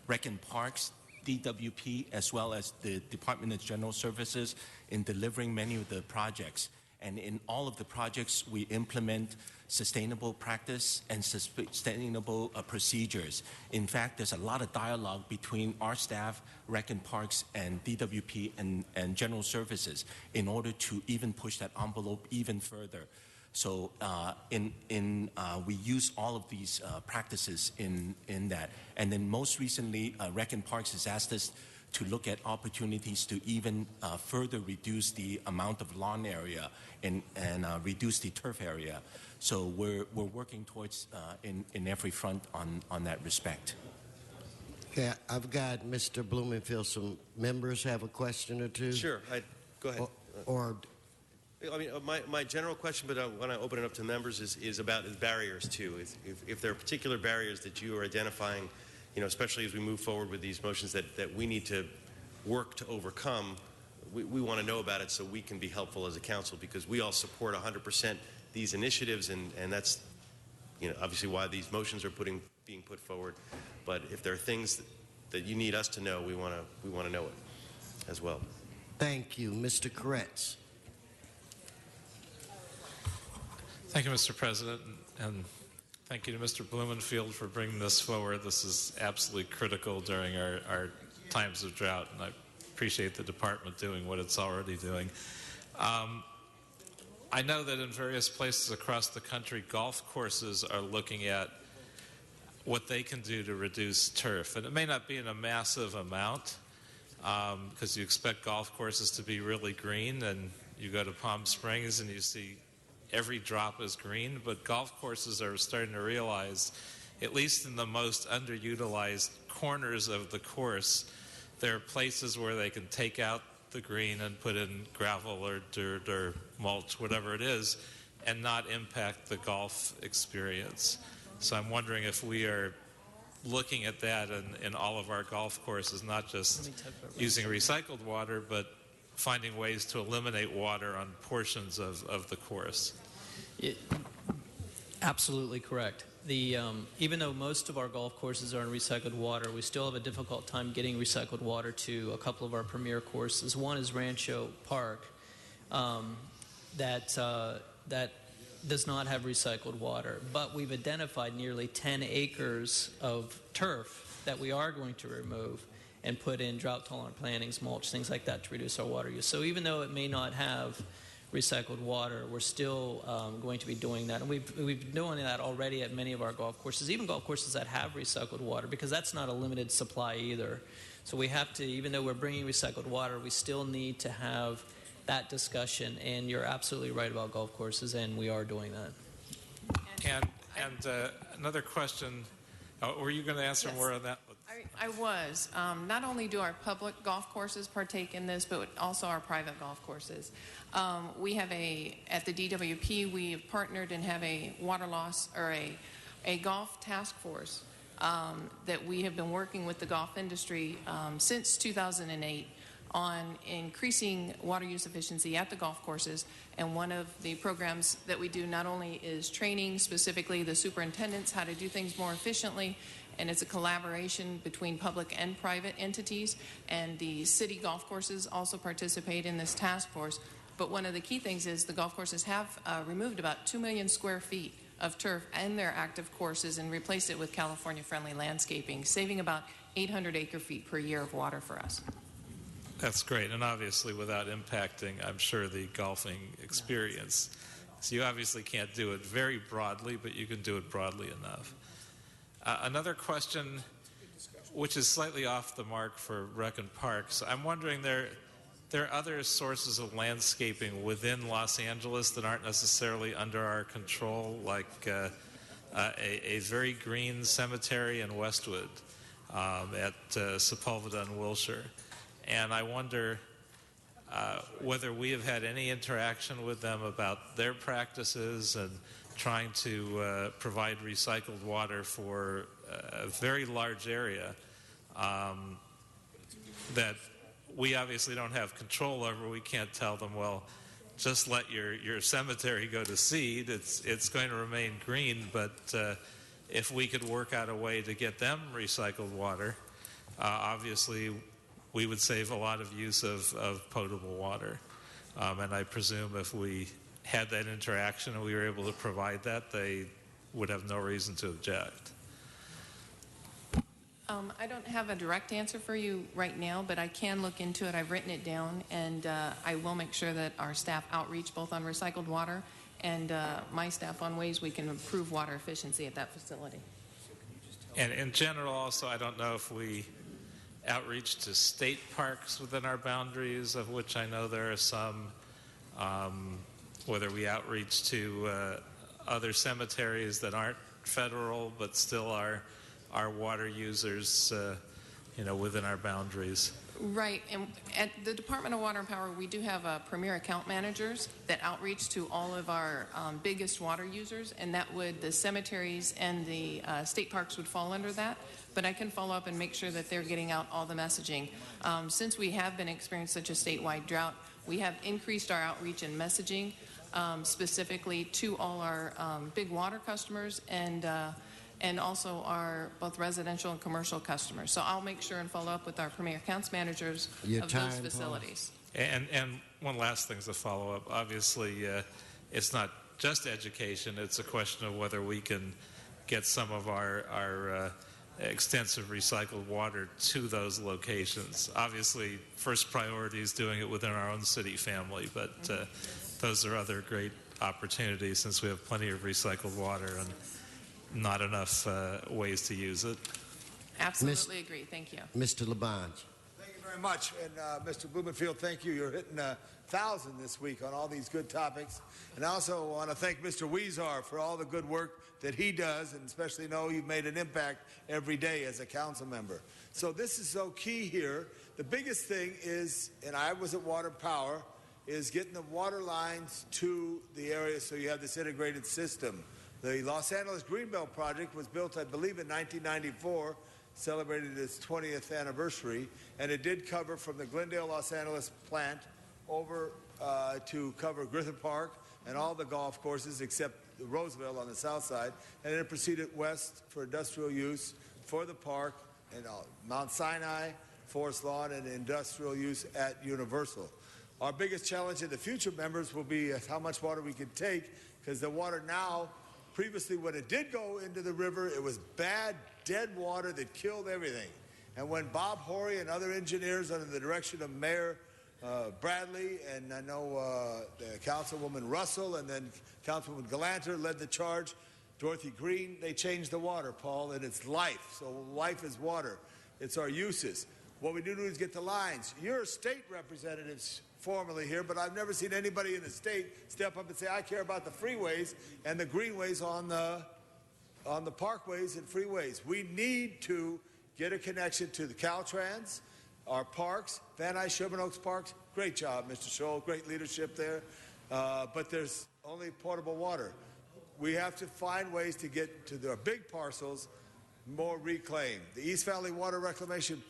Rec and Parks, DWP, as well as the Department of General Services in delivering many of the projects. And in all of the projects, we implement sustainable practice and sustainable procedures. In fact, there's a lot of dialogue between our staff, Rec and Parks, and DWP and General Services in order to even push that envelope even further. So we use all of these practices in that. And then most recently, Rec and Parks has asked us to look at opportunities to even further reduce the amount of lawn area and reduce the turf area. So we're working towards in every front on that respect. Okay, I've got Mr. Blumenfield. Some members have a question or two. Sure, go ahead. I mean, my general question, but when I open it up to members, is about the barriers too. If there are particular barriers that you are identifying, especially as we move forward with these motions that we need to work to overcome, we want to know about it so we can be helpful as a council, because we all support 100% these initiatives, and that's obviously why these motions are being put forward. But if there are things that you need us to know, we want to know it as well. Thank you. Mr. Koretz. Thank you, Mr. President, and thank you to Mr. Blumenfield for bringing this forward. This is absolutely critical during our times of drought, and I appreciate the department doing what it's already doing. I know that in various places across the country, golf courses are looking at what they can do to reduce turf. And it may not be in a massive amount, because you expect golf courses to be really green, and you go to Palm Springs and you see every drop is green, but golf courses are starting to realize, at least in the most underutilized corners of the course, there are places where they can take out the green and put in gravel or dirt or mulch, whatever it is, and not impact the golf experience. So I'm wondering if we are looking at that in all of our golf courses, not just using recycled water, but finding ways to eliminate water on portions of the course. Absolutely correct. Even though most of our golf courses are in recycled water, we still have a difficult time getting recycled water to a couple of our premier courses. One is Rancho Park, that does not have recycled water, but we've identified nearly 10 acres of turf that we are going to remove and put in drought-tolerant plantings, mulch, things like that to reduce our water use. So even though it may not have recycled water, we're still going to be doing that. And we've been doing that already at many of our golf courses, even golf courses that have recycled water, because that's not a limited supply either. So we have to, even though we're bringing recycled water, we still need to have that discussion. And you're absolutely right about golf courses, and we are doing that. And another question, were you going to answer more on that? I was. Not only do our public golf courses partake in this, but also our private golf courses. We have at the DWP, we have partnered and have a water loss, or a golf task force that we have been working with the golf industry since 2008 on increasing water use efficiency at the golf courses. And one of the programs that we do not only is training specifically the superintendents how to do things more efficiently, and it's a collaboration between public and private entities, and the city golf courses also participate in this task force. But one of the key things is the golf courses have removed about 2 million square feet of turf in their active courses and replaced it with California-friendly landscaping, saving about 800 acre-feet per year of water for us. That's great, and obviously without impacting, I'm sure, the golfing experience. So you obviously can't do it very broadly, but you can do it broadly enough. Another question, which is slightly off the mark for Rec and Parks. I'm wondering, there are other sources of landscaping within Los Angeles that aren't necessarily under our control, like a very green cemetery in Westwood at Sepulveda and Wilshire. And I wonder whether we have had any interaction with them about their practices and trying to provide recycled water for a very large area that we obviously don't have control over. We can't tell them, well, just let your cemetery go to seed. It's going to remain green, but if we could work out a way to get them recycled water, obviously we would save a lot of use of potable water. And I presume if we had that interaction and we were able to provide that, they would have no reason to object. I don't have a direct answer for you right now, but I can look into it. I've written it down, and I will make sure that our staff outreach both on recycled water and my staff on ways we can improve water efficiency at that facility. And in general, also, I don't know if we outreach to state parks within our boundaries, of which I know there are some, whether we outreach to other cemeteries that aren't federal but still are water users, within our boundaries. Right, and at the Department of Water and Power, we do have premier account managers that outreach to all of our biggest water users, and the cemeteries and the state parks would fall under that. But I can follow up and make sure that they're getting out all the messaging. Since we have been experiencing such a statewide drought, we have increased our outreach and messaging specifically to all our big water customers and also our both residential and commercial customers. So I'll make sure and follow up with our premier accounts managers of those facilities. And one last thing to follow up. Obviously, it's not just education. It's a question of whether we can get some of our extensive recycled water to those locations. Obviously, first priority is doing it within our own city family, but those are other great opportunities since we have plenty of recycled water and not enough ways to use it. Absolutely agree. Thank you. Mr. Labange. Thank you very much. And Mr. Blumenfield, thank you. You're hitting 1,000 this week on all these good topics. And I also want to thank Mr. Weezar for all the good work that he does, and especially know you've made an impact every day as a council member. So this is so key here. The biggest thing is, and I was at Water Power, is getting the water lines to the area so you have this integrated system. The Los Angeles Greenbelt Project was built, I believe, in 1994, celebrated its 20th anniversary, and it did cover from the Glendale, Los Angeles plant over to cover Griffith Park and all the golf courses except Roosevelt on the south side, and then it proceeded west for industrial use for the park and Mount Sinai, Forest Lawn, and industrial use at Universal. Our biggest challenge in the future, members, will be how much water we can take, because the water now, previously when it did go into the river, it was bad, dead water that killed everything. And when Bob Horry and other engineers under the direction of Mayor Bradley, and I know Councilwoman Russell and then Councilwoman Galanter led the charge, Dorothy Green, they changed the water, Paul, and it's life. So life is water. It's our uses. What we do is get the lines. You're state representatives formally here, but I've never seen anybody in the state step up and say, I care about the freeways and the greenways on the parkways and freeways. We need to get a connection to the Caltrans, our parks, Van Nuys, Sherman Oaks Parks. Great job, Mr. Scholl. Great leadership there. But there's only potable water. We have to find ways to get to the big parcels more reclaimed. The East Valley Water Reclamation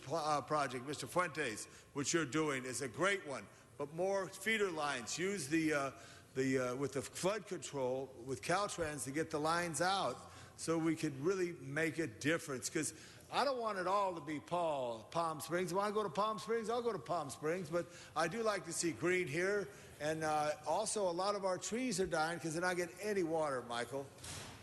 Project, Mr. Fuentes, which you're doing, is a great one. But more feeder lines. Use with the flood control with Caltrans to get the lines out so we could really make a difference. Because I don't want it all to be Palm Springs. When I go to Palm Springs, I'll go to Palm Springs. But I do like to see green here. And also a lot of our trees are dying because they're not getting any water, Michael.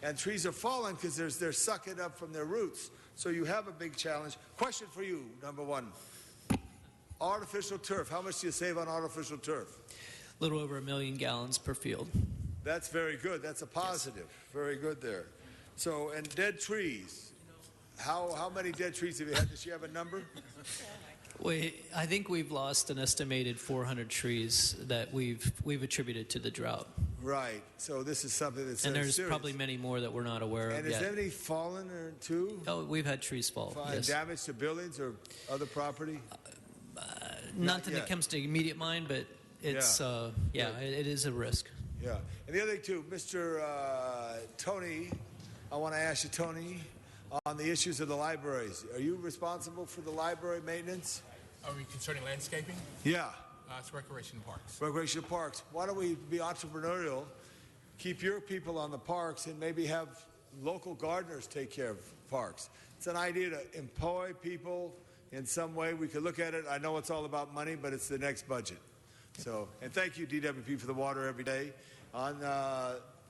And trees are falling because they're sucking up from their roots. So you have a big challenge. Question for you, number one. Artificial turf. How much do you save on artificial turf? A little over 1 million gallons per field. That's very good. That's a positive. Yes. Very good there. So, and dead trees. How many dead trees have you had? Does she have a number? I think we've lost an estimated 400 trees that we've attributed to the drought. Right. So this is something that's and there's serious. Probably many more that we're not aware of yet. And has any fallen or two? Oh, we've had trees fall. Yes. Damage to buildings or other property? Nothing that comes to immediate mind, but it's it is a risk. Yeah. And the other thing too, Mr. Tony, I want to ask you, Tony, on the issues of the libraries. Are you responsible for the library maintenance? Are we concerning landscaping? Yeah. It's recreation parks. Recreation parks. Why don't we be entrepreneurial, keep your people on the parks, and maybe have local gardeners take care of parks. It's an idea to employ people in some way. We could look at it. I know it's all about money, but it's the next budget. So, and thank you, DWP, for the water every day. On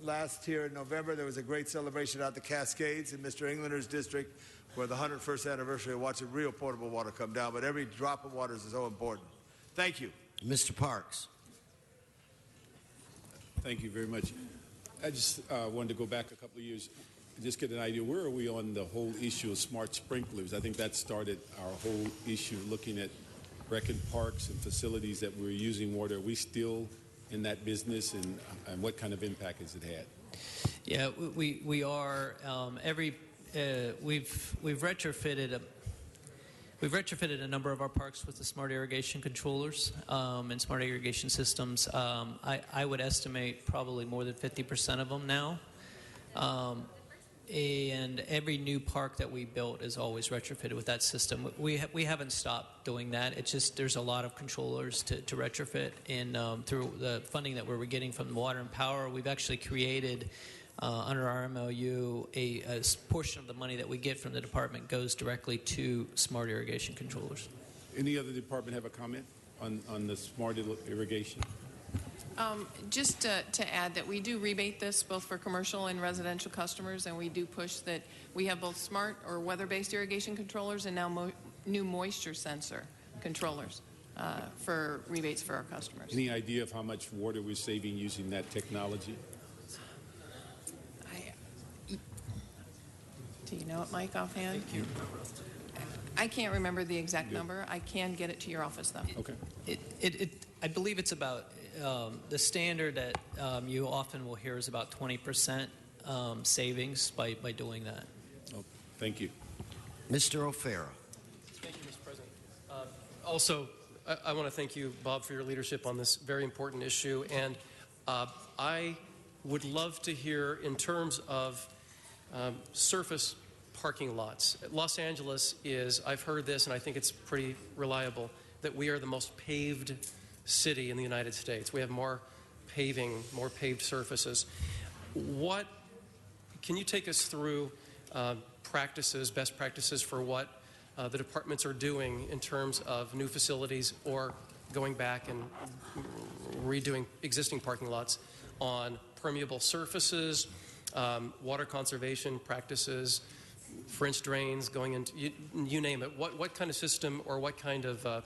last here in November, there was a great celebration out the Cascades in Mr. Englander's district for the 101st anniversary of watching real potable water come down. But every drop of water is so important. Thank you. Mr. Parks. Thank you very much. I just wanted to go back a couple of years, just get an idea. Where are we on the whole issue of smart sprinklers? I think that started our whole issue looking at rec and parks and facilities that we're using water. Are we still in that business, and what kind of impact has it had? Yeah, we are. We've retrofitted a number of our parks with the smart irrigation controllers and smart irrigation systems. I would estimate probably more than 50% of them now. And every new park that we built is always retrofitted with that system. We haven't stopped doing that. It's just there's a lot of controllers to retrofit. And through the funding that we're getting from Water and Power, we've actually created, under our MOU, a portion of the money that we get from the department goes directly to smart irrigation controllers. Any other department have a comment on the smart irrigation? Just to add that we do rebate this both for commercial and residential customers, and we do push that we have both smart or weather-based irrigation controllers and now new moisture sensor controllers for rebates for our customers. Any idea of how much water we're saving using that technology? Do you know it, Mike, offhand? Thank you. I can't remember the exact number. I can get it to your office, though. Okay. I believe it's about the standard that you often will hear is about 20% savings by doing that. Oh, thank you. Mr. O'Farrell. Thank you, Mr. President. Also, I want to thank you, Bob, for your leadership on this very important issue. And I would love to hear, in terms of surface parking lots. Los Angeles is, I've heard this, and I think it's pretty reliable, that we are the most paved city in the United States. We have more paving, more paved surfaces. Can you take us through best practices for what the departments are doing in terms of new facilities or going back and redoing existing parking lots on permeable surfaces, water conservation practices, French drains going into, you name it. What kind of system or what kind of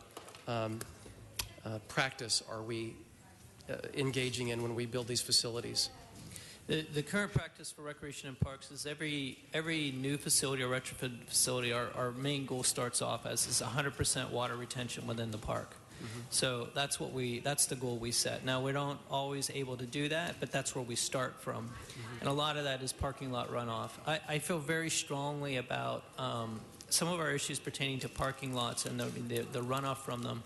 practice are we engaging in when we build these facilities? The current practice for recreation and parks is every new facility or retrofit facility, our main goal starts off as is 100% water retention within the park. Mm-hmm. So that's the goal we set. Now, we don't always able to do that, but that's where we start from. Mm-hmm. And a lot of that is parking lot runoff. I feel very strongly about some of our issues pertaining to parking lots and the runoff from them.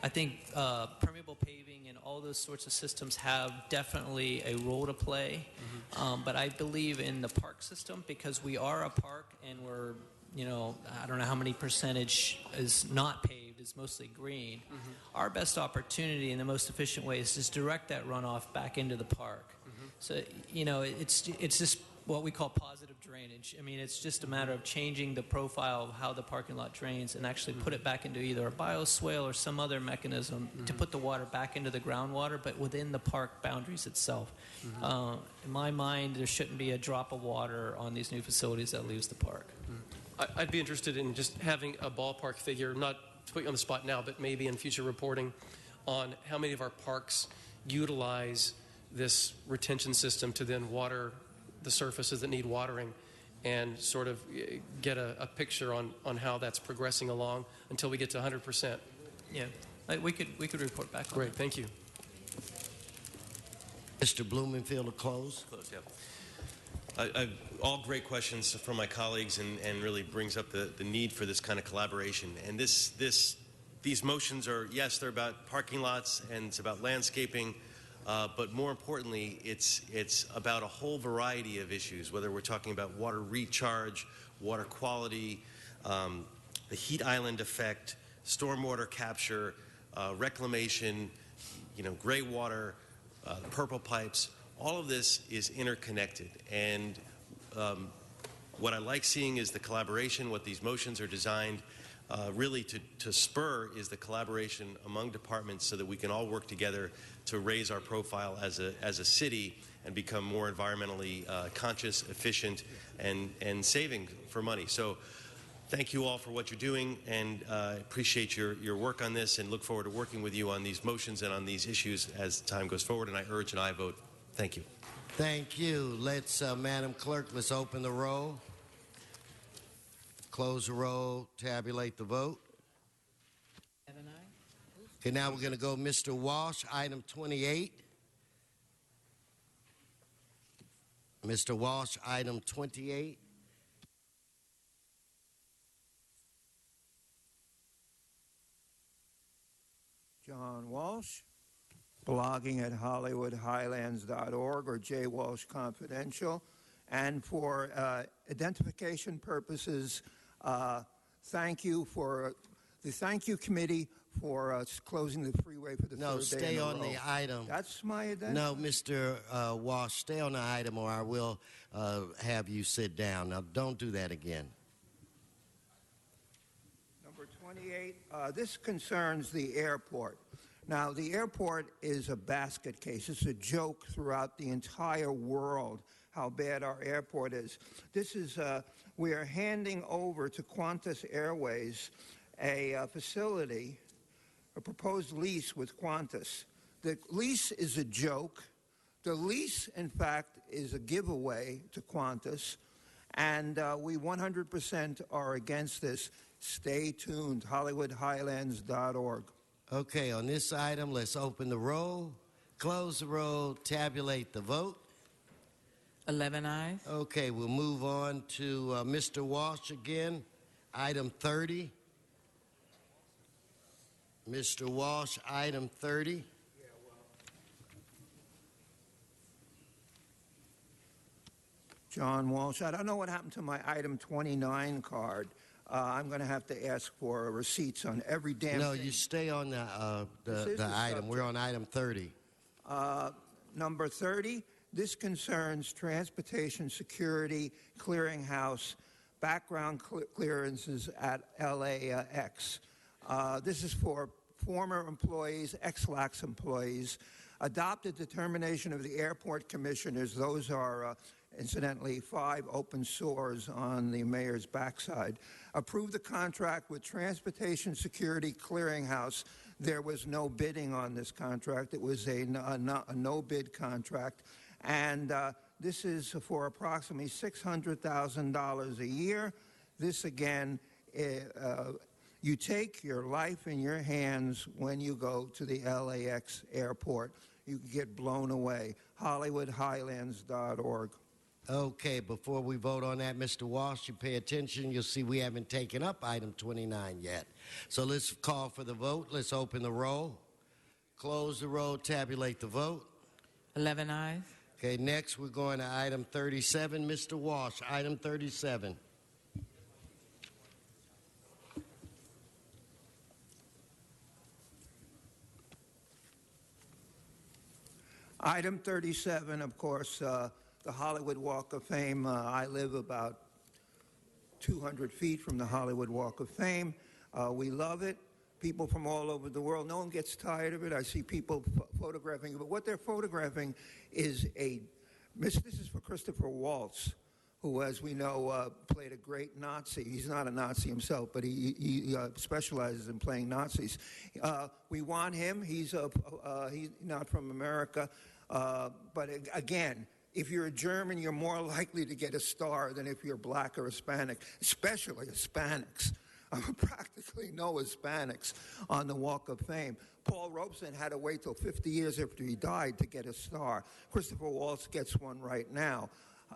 I think permeable paving and all those sorts of systems have definitely a role to play. Mm-hmm. But I believe in the park system because we are a park and we're, I don't know how many percentage is not paved. Is mostly green. Mm-hmm. Our best opportunity and the most efficient way is just direct that runoff back into the park. Mm-hmm. So, it's just what we call positive drainage. I mean, it's just a matter of changing the profile of how the parking lot drains and actually put it back into either a bioswale or some other mechanism to put the water back into the groundwater, but within the park boundaries itself. Mm-hmm. In my mind, there shouldn't be a drop of water on these new facilities that leaves the park. Mm-hmm. I'd be interested in just having a ballpark figure, not to put you on the spot now, but maybe in future reporting on how many of our parks utilize this retention system to then water the surfaces that need watering and sort of get a picture on how that's progressing along until we get to 100%. Yeah, we could report back on Great, that. Thank you. Mr. Blumenfield to close. All great questions from my colleagues and really brings up the need for this kind of collaboration. And these motions are, yes, they're about parking lots and it's about landscaping, but more importantly, it's about a whole variety of issues, whether we're talking about water recharge, water quality, the heat island effect, stormwater capture, reclamation, gray water, purple pipes. All of this is interconnected, and what I like seeing is the collaboration. What these motions are designed really to spur is the collaboration among departments so that we can all work together to raise our profile as a city and become more environmentally conscious, efficient, and saving for money. So thank you all for what you're doing, and appreciate your work on this, and look forward to working with you on these motions and on these issues as time goes forward, and I urge an aye vote. Thank you. Thank you. Let's, Madam Clerk, let's open the roll, close the roll, tabulate the vote. Okay, now we're going to go Mr. Walsh, item 28. Mr. Walsh, item 28. John Walsh, blogging at HollywoodHighlands.org or J. Walsh Confidential. And for identification purposes, thank you for the thank you committee for closing the freeway for the third day in a row. No, stay on the item. That's my identity. No, Mr. Walsh, stay on the item or I will have you sit down. Now, don't do that again. Number 28, this concerns the airport. Now, the airport is a basket case. It's a joke throughout the entire world how bad our airport is. This is, we are handing over to Qantas Airways a facility, a proposed lease with Qantas. The lease is a joke. The lease, in fact, is a giveaway to Qantas, and we 100% are against this. Stay tuned, HollywoodHighlands.org. Okay, on this item, let's open the roll, close the roll, tabulate the vote. 11 ayes. Okay, we'll move on to Mr. Walsh again, item 30. Mr. Walsh, item 30. John Walsh, I don't know what happened to my item 29 card. I'm going to have to ask for receipts on every damn No, thing. you stay on the item. subject. We're on item 30. Number 30, this concerns Transportation Security Clearinghouse background clearances at LAX. This is for former employees, ex-lax employees. Adopted determination of the airport commissioners. Those are, incidentally, 5 open sores on the mayor's backside. Approved the contract with Transportation Security Clearinghouse. There was no bidding on this contract. It was a no-bid contract. And this is for approximately $600,000 a year. This, again, you take your life in your hands when you go to the LAX airport. You can get blown away. HollywoodHighlands.org. Okay, before we vote on that, Mr. Walsh, you pay attention. You'll see we haven't taken up item 29 yet. So let's call for the vote. Let's open the roll, close the roll, tabulate the vote. 11 ayes. Okay, next we're going to item 37. Mr. Walsh, item 37. Item 37, of course, the Hollywood Walk of Fame. I live about 200 feet from the Hollywood Walk of Fame. We love it. People from all over the world. No one gets tired of it. I see people photographing it. But what they're photographing is this is for Christopher Waltz, who, as we know, played a great Nazi. He's not a Nazi himself, but he specializes in playing Nazis. We want him. He's not from America. But again, if you're a German, you're more likely to get a star than if you're black or Hispanic, especially Hispanics. Practically no Hispanics on the Walk of Fame. Paul Robeson had to wait till 50 years after he died to get a star. Christopher Waltz gets one right now.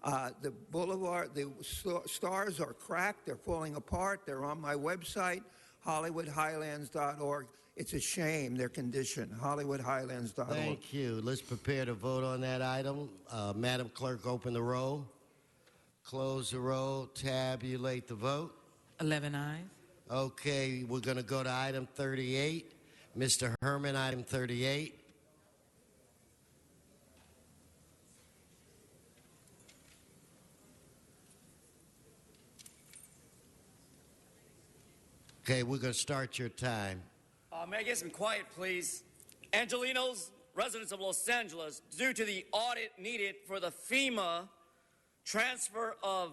The boulevard, the stars are cracked. They're falling apart. They're on my website, HollywoodHighlands.org. It's a shame, their condition, HollywoodHighlands.org. Thank you. Let's prepare to vote on that item. Madam Clerk, open the roll, close the roll, tabulate the vote. 11 ayes. Okay, we're going to go to item 38. Mr. Herman, item 38. Okay, we're going to start your time. May I get some quiet, please? Angelinos, residents of Los Angeles, due to the audit needed for the FEMA transfer of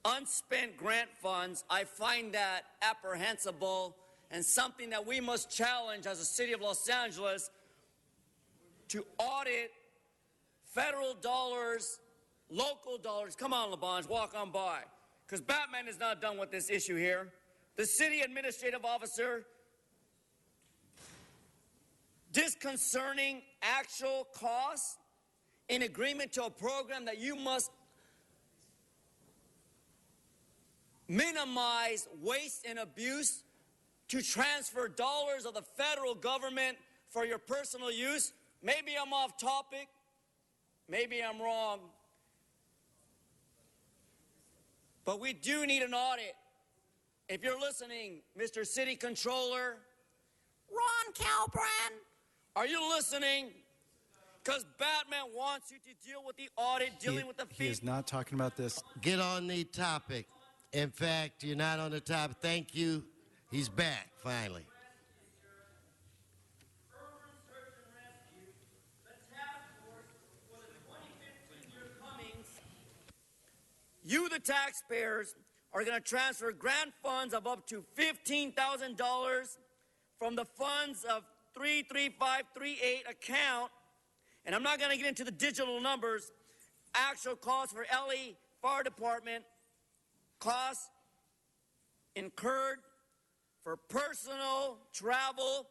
unspent grant funds, I find that apprehensible and something that we must challenge as a city of Los Angeles to audit federal dollars, local dollars. Come on, LaBonge, walk on by. Because Batman is not done with this issue here. The city administrative officer, disconcerting actual costs in agreement to a program that you must minimize waste and abuse to transfer dollars of the federal government for your personal use. Maybe I'm off topic. Maybe I'm wrong. But we do need an audit. If you're listening, Mr. City Controller, Ron Calbran, are you listening? Because Batman wants you to deal with the audit, dealing with the He is not talking about this. Get on the topic. In fact, you're not on the topic. Thank you. He's back, finally. You, the taxpayers, are going to transfer grant funds of up to $15,000 from the funds of 33538 account, and I'm not going to get into the digital numbers, actual costs for LA Fire Department, costs incurred for personal travel.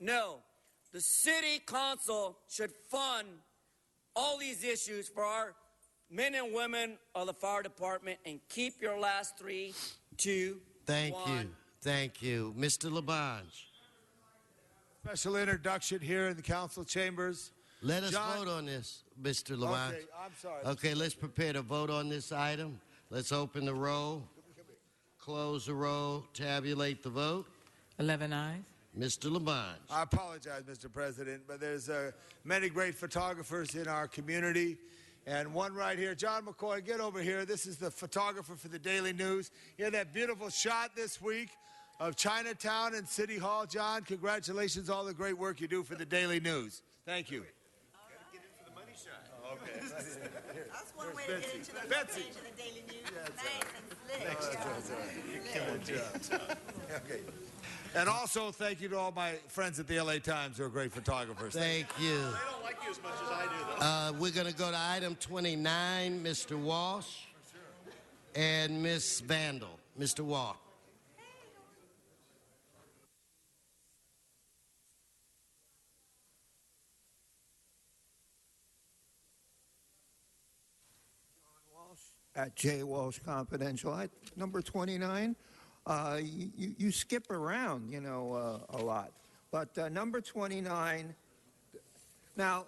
No, the city council should fund all these issues for our men and women of the fire department and keep your last 3, 2, Thank 1. you. Thank you. Mr. LaBonge. Special introduction here in the council chambers. Let us John- vote on this, Mr. LaBonge. Okay, I'm sorry. Okay, let's prepare to vote on this item. Let's open the roll, close the roll, tabulate the vote. 11 ayes. Mr. LaBonge. I apologize, Mr. President, but there's many great photographers in our community. And one right here, John McCoy, get over here. This is the photographer for the Daily News. You had that beautiful shot this week of Chinatown and City Hall. John, congratulations, all the great work you do for the Daily News. Thank you. Get in for the money shot. Okay. That's one way to get into the front page of the Daily News. Nice and slick. You're killing job. Okay. And also, thank you to all my friends at the LA Times who are great photographers. Thank you. They don't like you as much as I do, though. We're going to go to item 29, Mr. Walsh and Ms. Vandal. Mr. Walsh. At J. Walsh Confidential. Number 29, you skip around, a lot. But number 29, now,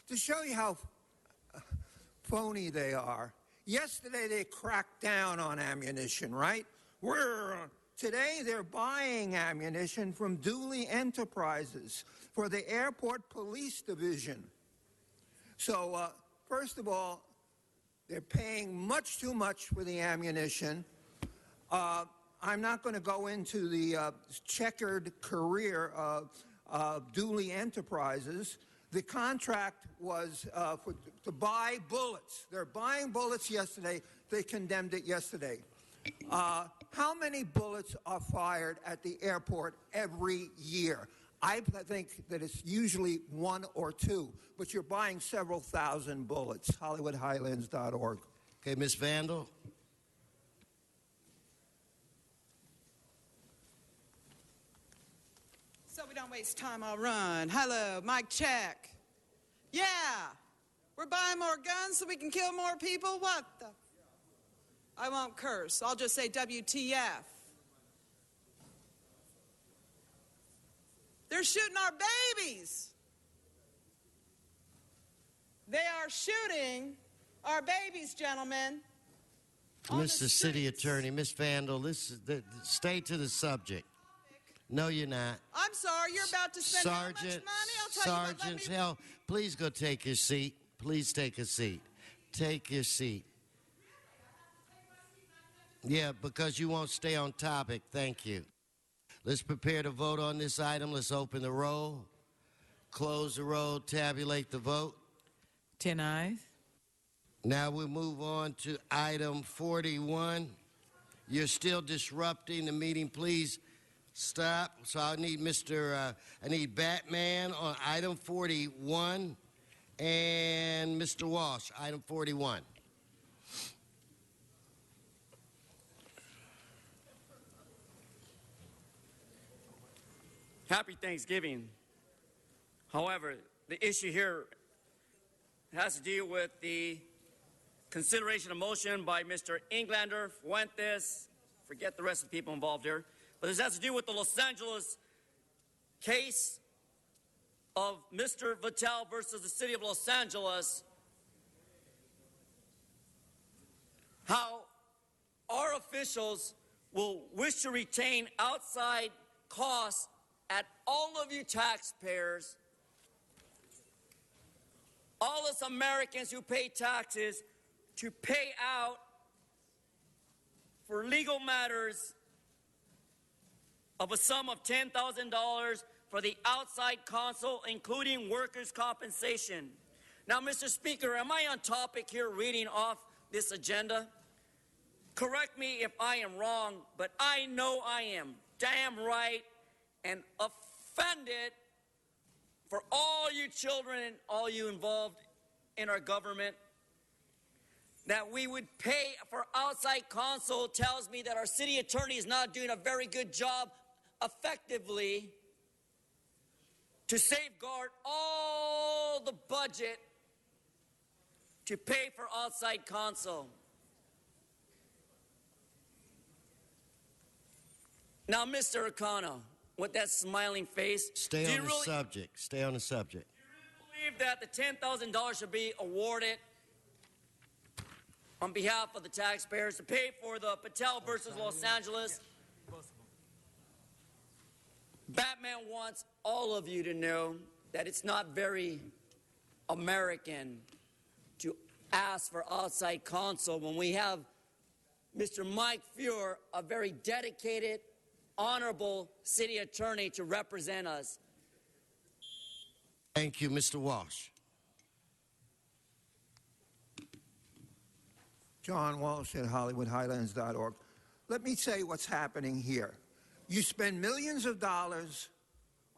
to show you how phony they are, yesterday they cracked down on ammunition, right? Today they're buying ammunition from Dooley Enterprises for the Airport Police Division. So, first of all, they're paying much too much for the ammunition. I'm not going to go into the checkered career of Dooley Enterprises. The contract was to buy bullets. They're buying bullets yesterday. They condemned it yesterday. How many bullets are fired at the airport every year? I think that it's usually 1 or 2, but you're buying several thousand bullets. HollywoodHighlands.org. Okay, Ms. Vandal. So we don't waste time, I'll run. Hello, mic check. Yeah, we're buying more guns so we can kill more people? What the? I won't curse. I'll just say WTF. They're shooting our babies. They are shooting our babies, gentlemen. Mr. City Attorney, Ms. Vandal, stay to the subject. No, you're not. I'm sorry, you're about to spend how much money? I'll tell you what, let me... Hell, please go take your seat. Please take a seat. Take your seat. Yeah, because you won't stay on topic. Thank you. Let's prepare to vote on this item. Let's open the roll, close the roll, tabulate the vote. 10 ayes. Now we'll move on to item 41. You're still disrupting the meeting. Please stop. So I need Batman on item 41 and Mr. Walsh, item 41. Happy Thanksgiving. However, the issue here has to do with the consideration of motion by Mr. Englander, Fuentes, forget the rest of the people involved here, but this has to do with the Los Angeles case of Mr. Vitale versus the city of Los Angeles. How our officials will wish to retain outside costs at all of you taxpayers, all us Americans who pay taxes, to pay out for legal matters of a sum of $10,000 for the outside counsel, including workers' compensation. Now, Mr. Speaker, am I on topic here reading off this agenda? Correct me if I am wrong, but I know I am damn right and offended for all you children and all you involved in our government. That we would pay for outside counsel tells me that our city attorney is not doing a very good job effectively to safeguard all the budget to pay for outside counsel. Now, Mr. O'Connell, with that smiling face, Stay on the subject. Stay on the subject. Do you really believe that the $10,000 should be awarded on behalf of the taxpayers to pay for the Patel versus Los Angeles? Batman wants all of you to know that it's not very American to ask for outside counsel when we have Mr. Mike Fuhr, a very dedicated, honorable city attorney, to represent us. Thank you, Mr. Walsh. John Walsh at HollywoodHighlands.org. Let me say what's happening here. You spend millions of dollars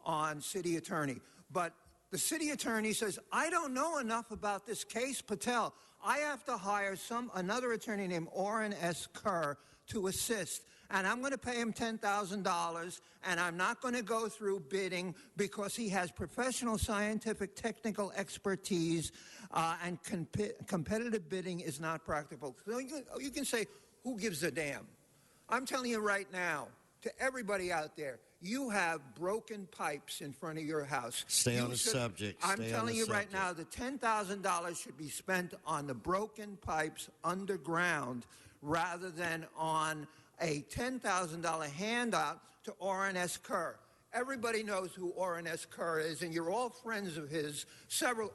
on city attorney, but the city attorney says, I don't know enough about this case, Patel. I have to hire another attorney named Oren S. Kerr to assist. And I'm going to pay him $10,000, and I'm not going to go through bidding because he has professional, scientific, technical expertise, and competitive bidding is not practical. So you can say, who gives a damn? I'm telling you right now, to everybody out there, you have broken pipes in front of your house. Stay on the subject. I'm telling you right now, the $10,000 should be spent on the broken pipes underground rather than on a $10,000 handout to Oren S. Kerr. Everybody knows who Oren S. Kerr is, and you're all friends of his.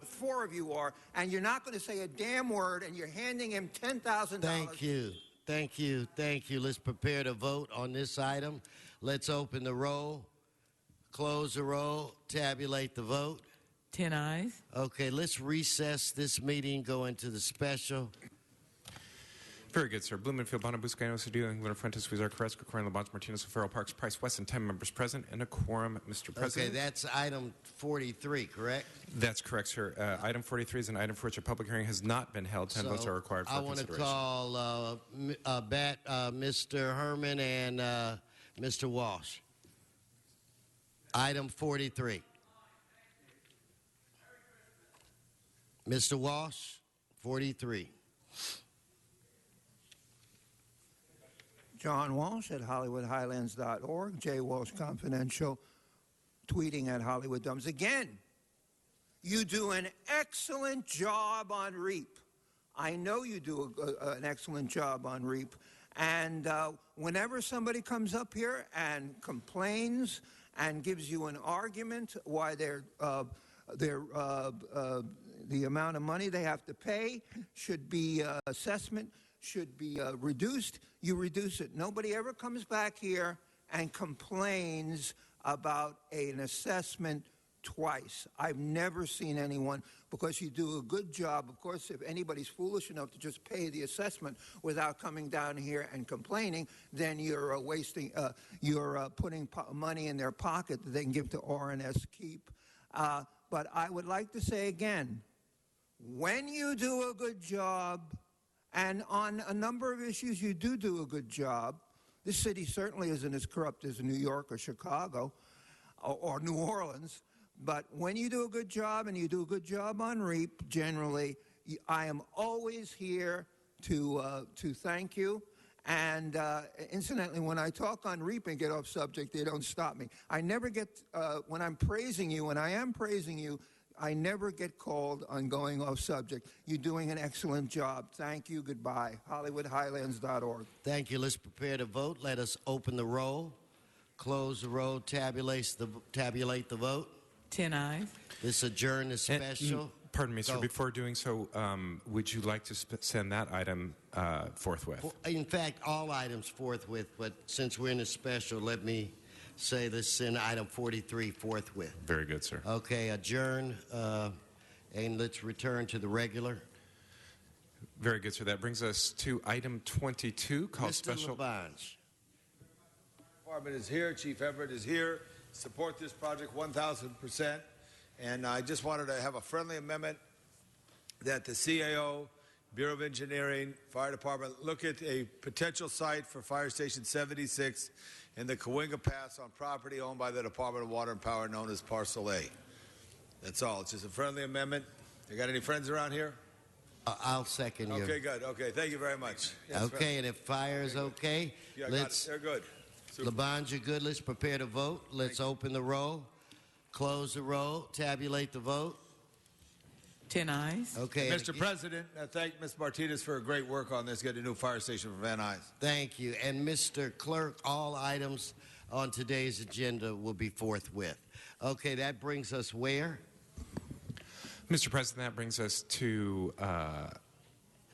Four of you are, and you're not going to say a damn word, and you're handing him $10,000. Thank you. Thank you. Thank you. Let's prepare to vote on this item. Let's open the roll, close the roll, tabulate the vote. 10 ayes. Okay, let's recess this meeting, go into the special. Very good, sir. Blumenfield, Bonner, Buscaino, Cedillo, Englander, Fuentes, Huizar, Carrasco, Corona, LaBonte, Martinez, O'Farrell, Parks, Price, Weston, 10 members present, and a quorum, Mr. President. Okay, that's item 43, correct? That's correct, sir. Item 43 is an item for which a public hearing has not been held. 10 votes are required for consideration. I want to call Mr. Herman and Mr. Walsh. Item 43. Mr. Walsh, 43. John Walsh at HollywoodHighlands.org. J. Walsh Confidential, tweeting at Hollywood Dumbs. Again, you do an excellent job on REAP. I know you do an excellent job on REAP. And whenever somebody comes up here and complains and gives you an argument why the amount of money they have to pay should be assessment should be reduced, you reduce it. Nobody ever comes back here and complains about an assessment twice. I've never seen anyone, because you do a good job. Of course, if anybody's foolish enough to just pay the assessment without coming down here and complaining, then you're putting money in their pocket that they can give to R&S Keep. But I would like to say again, when you do a good job, and on a number of issues you do a good job, this city certainly isn't as corrupt as New York or Chicago or New Orleans, but when you do a good job, and you do a good job on REAP, generally, I am always here to thank you. And incidentally, when I talk on REAP and get off subject, they don't stop me. I never get, when I'm praising you, when I am praising you, I never get called on going off subject. You're doing an excellent job. Thank you. Goodbye. HollywoodHighlands.org. Thank you. Let's prepare to vote. Let us open the roll, close the roll, tabulate the vote. 10 ayes. This adjourn is special. Pardon me, sir. Before doing so, would you like to send that item forthwith? In fact, all items forthwith, but since we're in a special, let me say let's send item 43 forthwith. Very good, sir. Okay, adjourn, and let's return to the regular. Very good, sir. That brings us to item 22, called Mr. special. Labange. Department is here. Chief Everett is here. Support this project 1,000%. And I just wanted to have a friendly amendment that the CAO, Bureau of Engineering, Fire Department look at a potential site for Fire Station 76 in the Cahuenga Pass on property owned by the Department of Water and Power known as Parcel A. That's all. It's just a friendly amendment. You got any friends around here? I'll second you. Okay, good. Okay, thank you very much. Yes, okay, and if fire is okay, yeah, let's. They're good. Labange, you're good. Let's prepare to vote. Let's open the roll, close the roll, tabulate the vote. 10 ayes. Okay. Mr. President, I thank Ms. Martinez for her great work on this, getting a new fire station for Van Nuys. Thank you. And Mr. Clerk, all items on today's agenda will be forthwith. Okay, that brings us where? Mr. President, that brings us to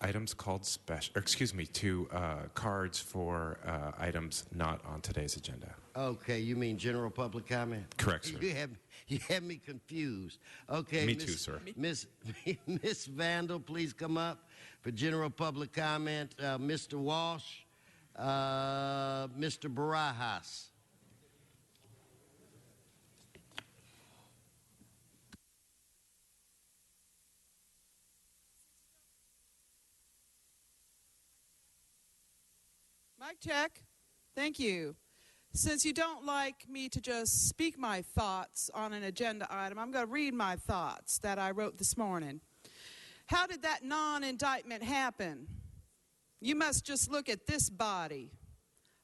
items called special, to cards for items not on today's agenda. Okay, you mean general public comment? Correct, sir. You have me confused. Okay. Me too, sir. Miss Vandal, please come up for general public comment. Mr. Walsh, Mr. Barajas. Mic check. Thank you. Since you don't like me to just speak my thoughts on an agenda item, I'm going to read my thoughts that I wrote this morning. How did that non-indictment happen? You must just look at this body.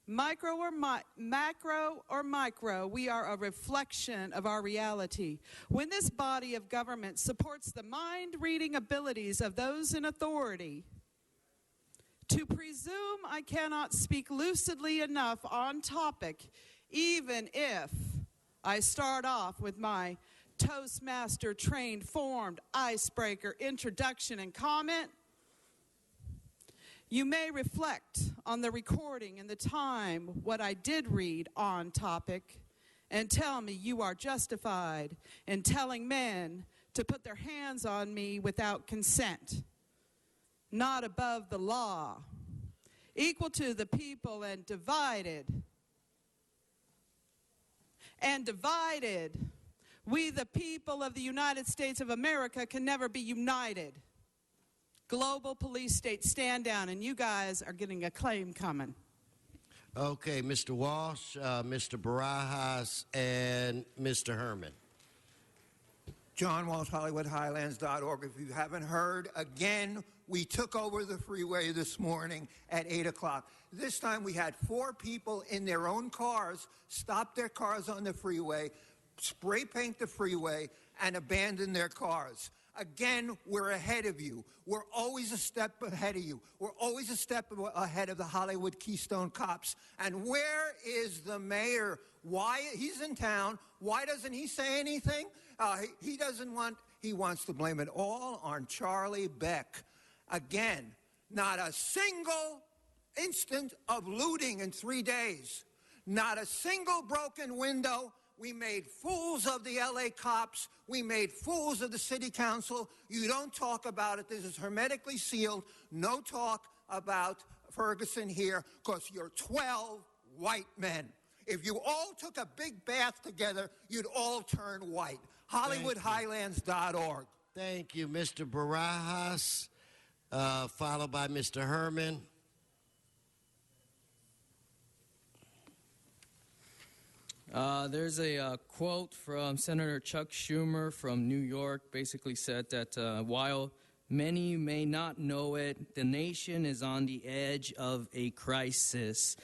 Macro or micro, we are a reflection of our reality. When this body of government supports the mind-reading abilities of those in authority, to presume I cannot speak lucidly enough on topic, even if I start off with my Toastmaster trained formed icebreaker introduction and comment, you may reflect on the recording and the time what I did read on topic and tell me you are justified in telling men to put their hands on me without consent. Not above the law, equal to the people and divided. And divided, we the people of the United States of America can never be united. Global police state, stand down, and you guys are getting a claim coming. Okay, Mr. Walsh, Mr. Barajas, and Mr. Herman. John Walsh, HollywoodHighlands.org. If you haven't heard, again, we took over the freeway this morning at 8 o'clock. This time we had 4 people in their own cars stop their cars on the freeway, spray paint the freeway, and abandon their cars. Again, we're ahead of you. We're always a step ahead of you. We're always a step ahead of the Hollywood Keystone Cops. And where is the mayor? Why? He's in town. Why doesn't he say anything? He wants to blame it all on Charlie Beck. Again, Not a single instant of looting in 3 days. Not a single broken window. We made fools of the LA cops. We made fools of the city council. You don't talk about it. This is hermetically sealed. No talk about Ferguson here because you're 12 white men. If you all took a big bath together, you'd all turn white. HollywoodHighlands.org. Thank you, Mr. Barajas, followed by Mr. Herman. There's a quote from Senator Chuck Schumer from New York, basically said that while many may not know it, the nation is on the edge of a crisis.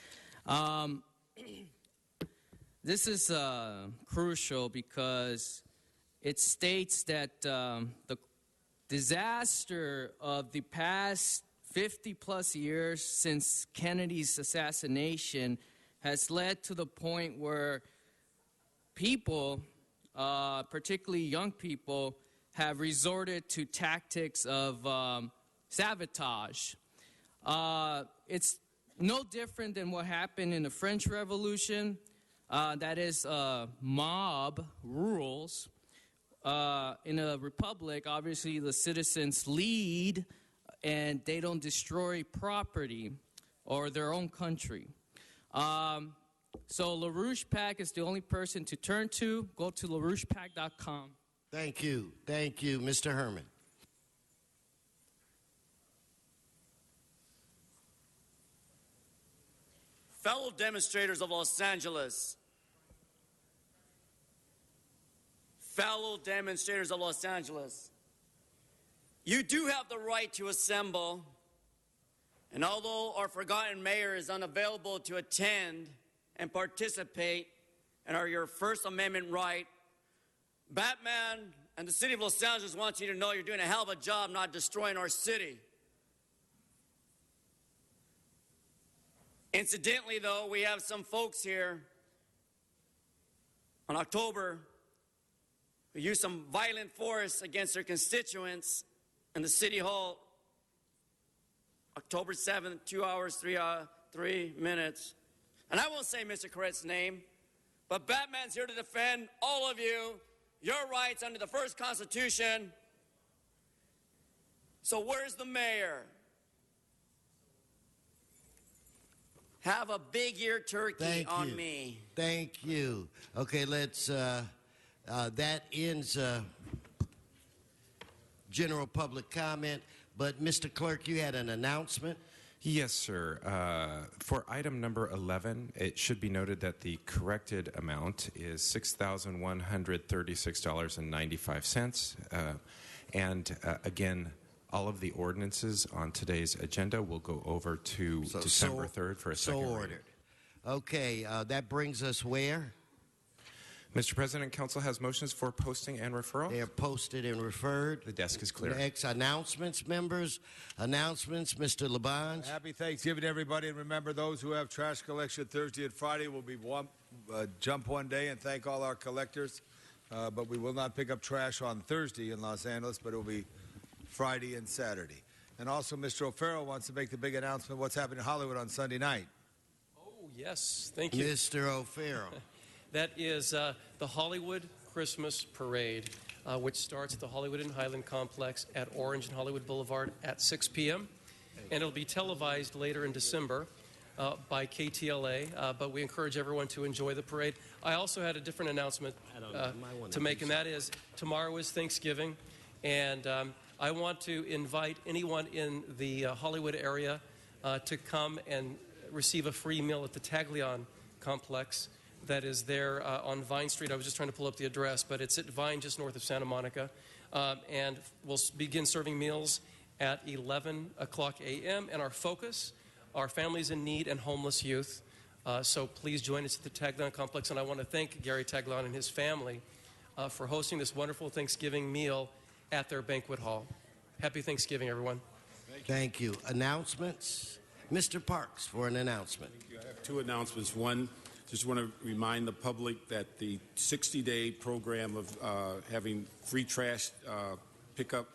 This is crucial because it states that the disaster of the past 50-plus years since Kennedy's assassination has led to the point where people, particularly young people, have resorted to tactics of sabotage. It's no different than what happened in the French Revolution. That is mob rules. In a republic, obviously the citizens lead and they don't destroy property or their own country. So LaRouche PAC is the only person to turn to. Go to LaRouchePAC.com. Thank you. Thank you. Mr. Herman. Fellow demonstrators of Los Angeles. Fellow demonstrators of Los Angeles. You do have the right to assemble. And although our forgotten mayor is unavailable to attend and participate in your First Amendment right, Batman and the city of Los Angeles wants you to know you're doing a hell of a job not destroying our city. Incidentally, though, we have some folks here on October who used some violent force against their constituents in the City Hall. October 7th, 2 hours, 3 minutes. And I won't say Mr. Corrett's name, but Batman's here to defend all of you, your rights under the first Constitution. So where's the mayor? Have a big ear turkey on me. Thank you. Okay, let's, that ends general public comment. But, Mr. Clerk, you had an announcement? Yes, sir. For item number 11, it should be noted that the corrected amount is $6,136.95. And again, all of the ordinances on today's agenda will go over to December 3rd for a second reading. Ordered. Okay, that brings us where? Mr. President, Council has motions for posting and referral. They are posted and referred. The desk is clear. Next, announcements, members. Announcements, Mr. Labange. Happy Thanksgiving, everybody. And remember, those who have trash collection Thursday and Friday will be jump one day and thank all our collectors. But we will not pick up trash on Thursday in Los Angeles, but it will be Friday and Saturday. And also, Mr. O'Farrell wants to make the big announcement of what's happening in Hollywood on Sunday night. Oh, yes. Thank you. Mr. O'Farrell. That is the Hollywood Christmas Parade, which starts at the Hollywood and Highland Complex at Orange and Hollywood Boulevard at 6 p.m. And it'll be televised later in December by KTLA, but we encourage everyone to enjoy the parade. I also had a different announcement to make, and that is tomorrow is Thanksgiving, and I want to invite anyone in the Hollywood area to come and receive a free meal at the Taglion Complex that is there on Vine Street. I was just trying to pull up the address, but it's at Vine just north of Santa Monica. And we'll begin serving meals at 11 o'clock a.m. And our focus are families in need and homeless youth. So please join us at the Taglion Complex. And I want to thank Gary Taglion and his family for hosting this wonderful Thanksgiving meal at their banquet hall. Happy Thanksgiving, everyone. Thank you. Announcements? Mr. Parks for an announcement. Thank you. I have two announcements. One, just want to remind the public that the 60-day program of having free trash pickup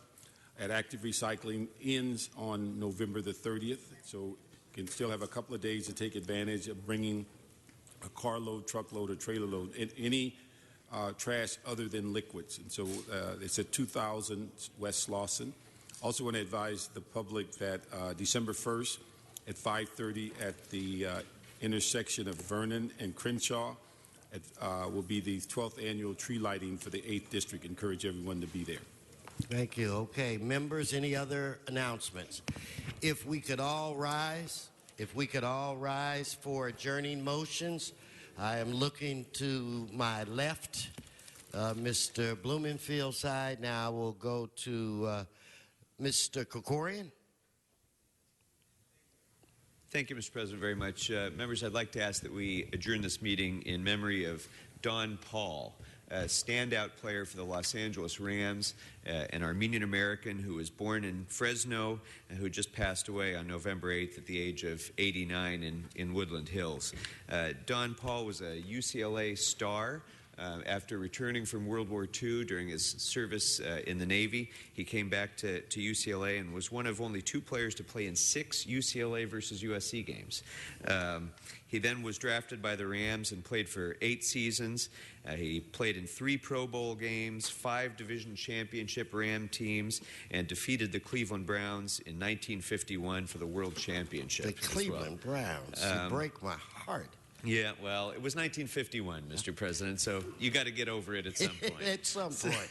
at Active Recycling ends on November the 30th, so you can still have a couple of days to take advantage of bringing a carload, truckload, or trailer load, any trash other than liquids. And so it's at 2000 West Slauson. Also want to advise the public that December 1st at 5:30 at the intersection of Vernon and Crenshaw will be the 12th annual tree lighting for the 8th District. Encourage everyone to be there. Thank you. Okay, members, any other announcements? If we could all rise for adjourning motions. I am looking to my left, Mr. Blumenfield side. Now we'll go to Mr. Krikorian. Thank you, Mr. President, very much. Members, I'd like to ask that we adjourn this meeting in memory of Don Paul, a standout player for the Los Angeles Rams, an Armenian-American who was born in Fresno and who just passed away on November 8th at the age of 89 in Woodland Hills. Don Paul was a UCLA star. After returning from World War II during his service in the Navy, he came back to UCLA and was one of only 2 players to play in 6 UCLA versus USC games. He then was drafted by the Rams and played for 8 seasons. He played in 3 Pro Bowl games, 5 division championship Ram teams, and defeated the Cleveland Browns in 1951 for the World Championship. The Cleveland Browns. You break my heart. Yeah, well, it was 1951, Mr. President, so you got to get over it at some point. At some point.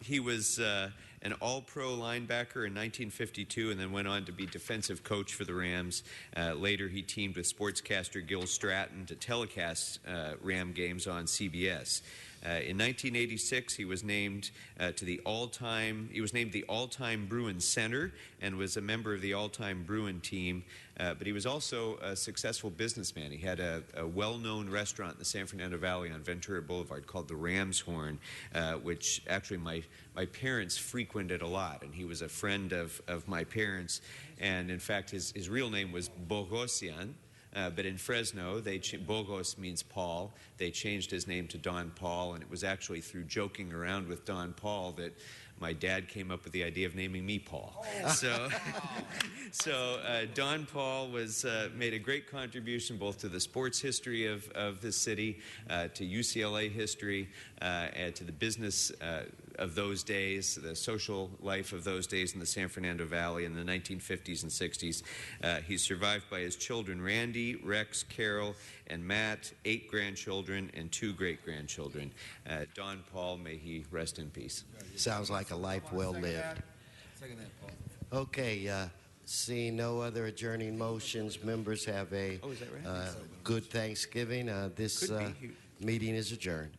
He was an all-pro linebacker in 1952 and then went on to be defensive coach for the Rams. Later, he teamed with sportscaster Gil Stratton to telecast Ram games on CBS. In 1986, he was named the all-time Bruin center and was a member of the all-time Bruin team. But he was also a successful businessman. He had a well-known restaurant in the San Fernando Valley on Ventura Boulevard called the Ram's Horn, which actually my parents frequented a lot. And he was a friend of my parents. And in fact, his real name was Bogosian. But in Fresno, Bogos means Paul. They changed his name to Don Paul, and it was actually through joking around with Don Paul that my dad came up with the idea of naming me Paul. So Don Paul made a great contribution both to the sports history of this city, to UCLA history, and to the business of those days, the social life of those days in the San Fernando Valley in the 1950s and 60s. He's survived by his children, Randy, Rex, Carol, and Matt, 8 grandchildren and 2 great-grandchildren. Don Paul, may he rest in peace. Sounds like a life well lived. Second that, Paul. Okay, seeing no other adjourning motions, members have a good Thanksgiving. This meeting is adjourned.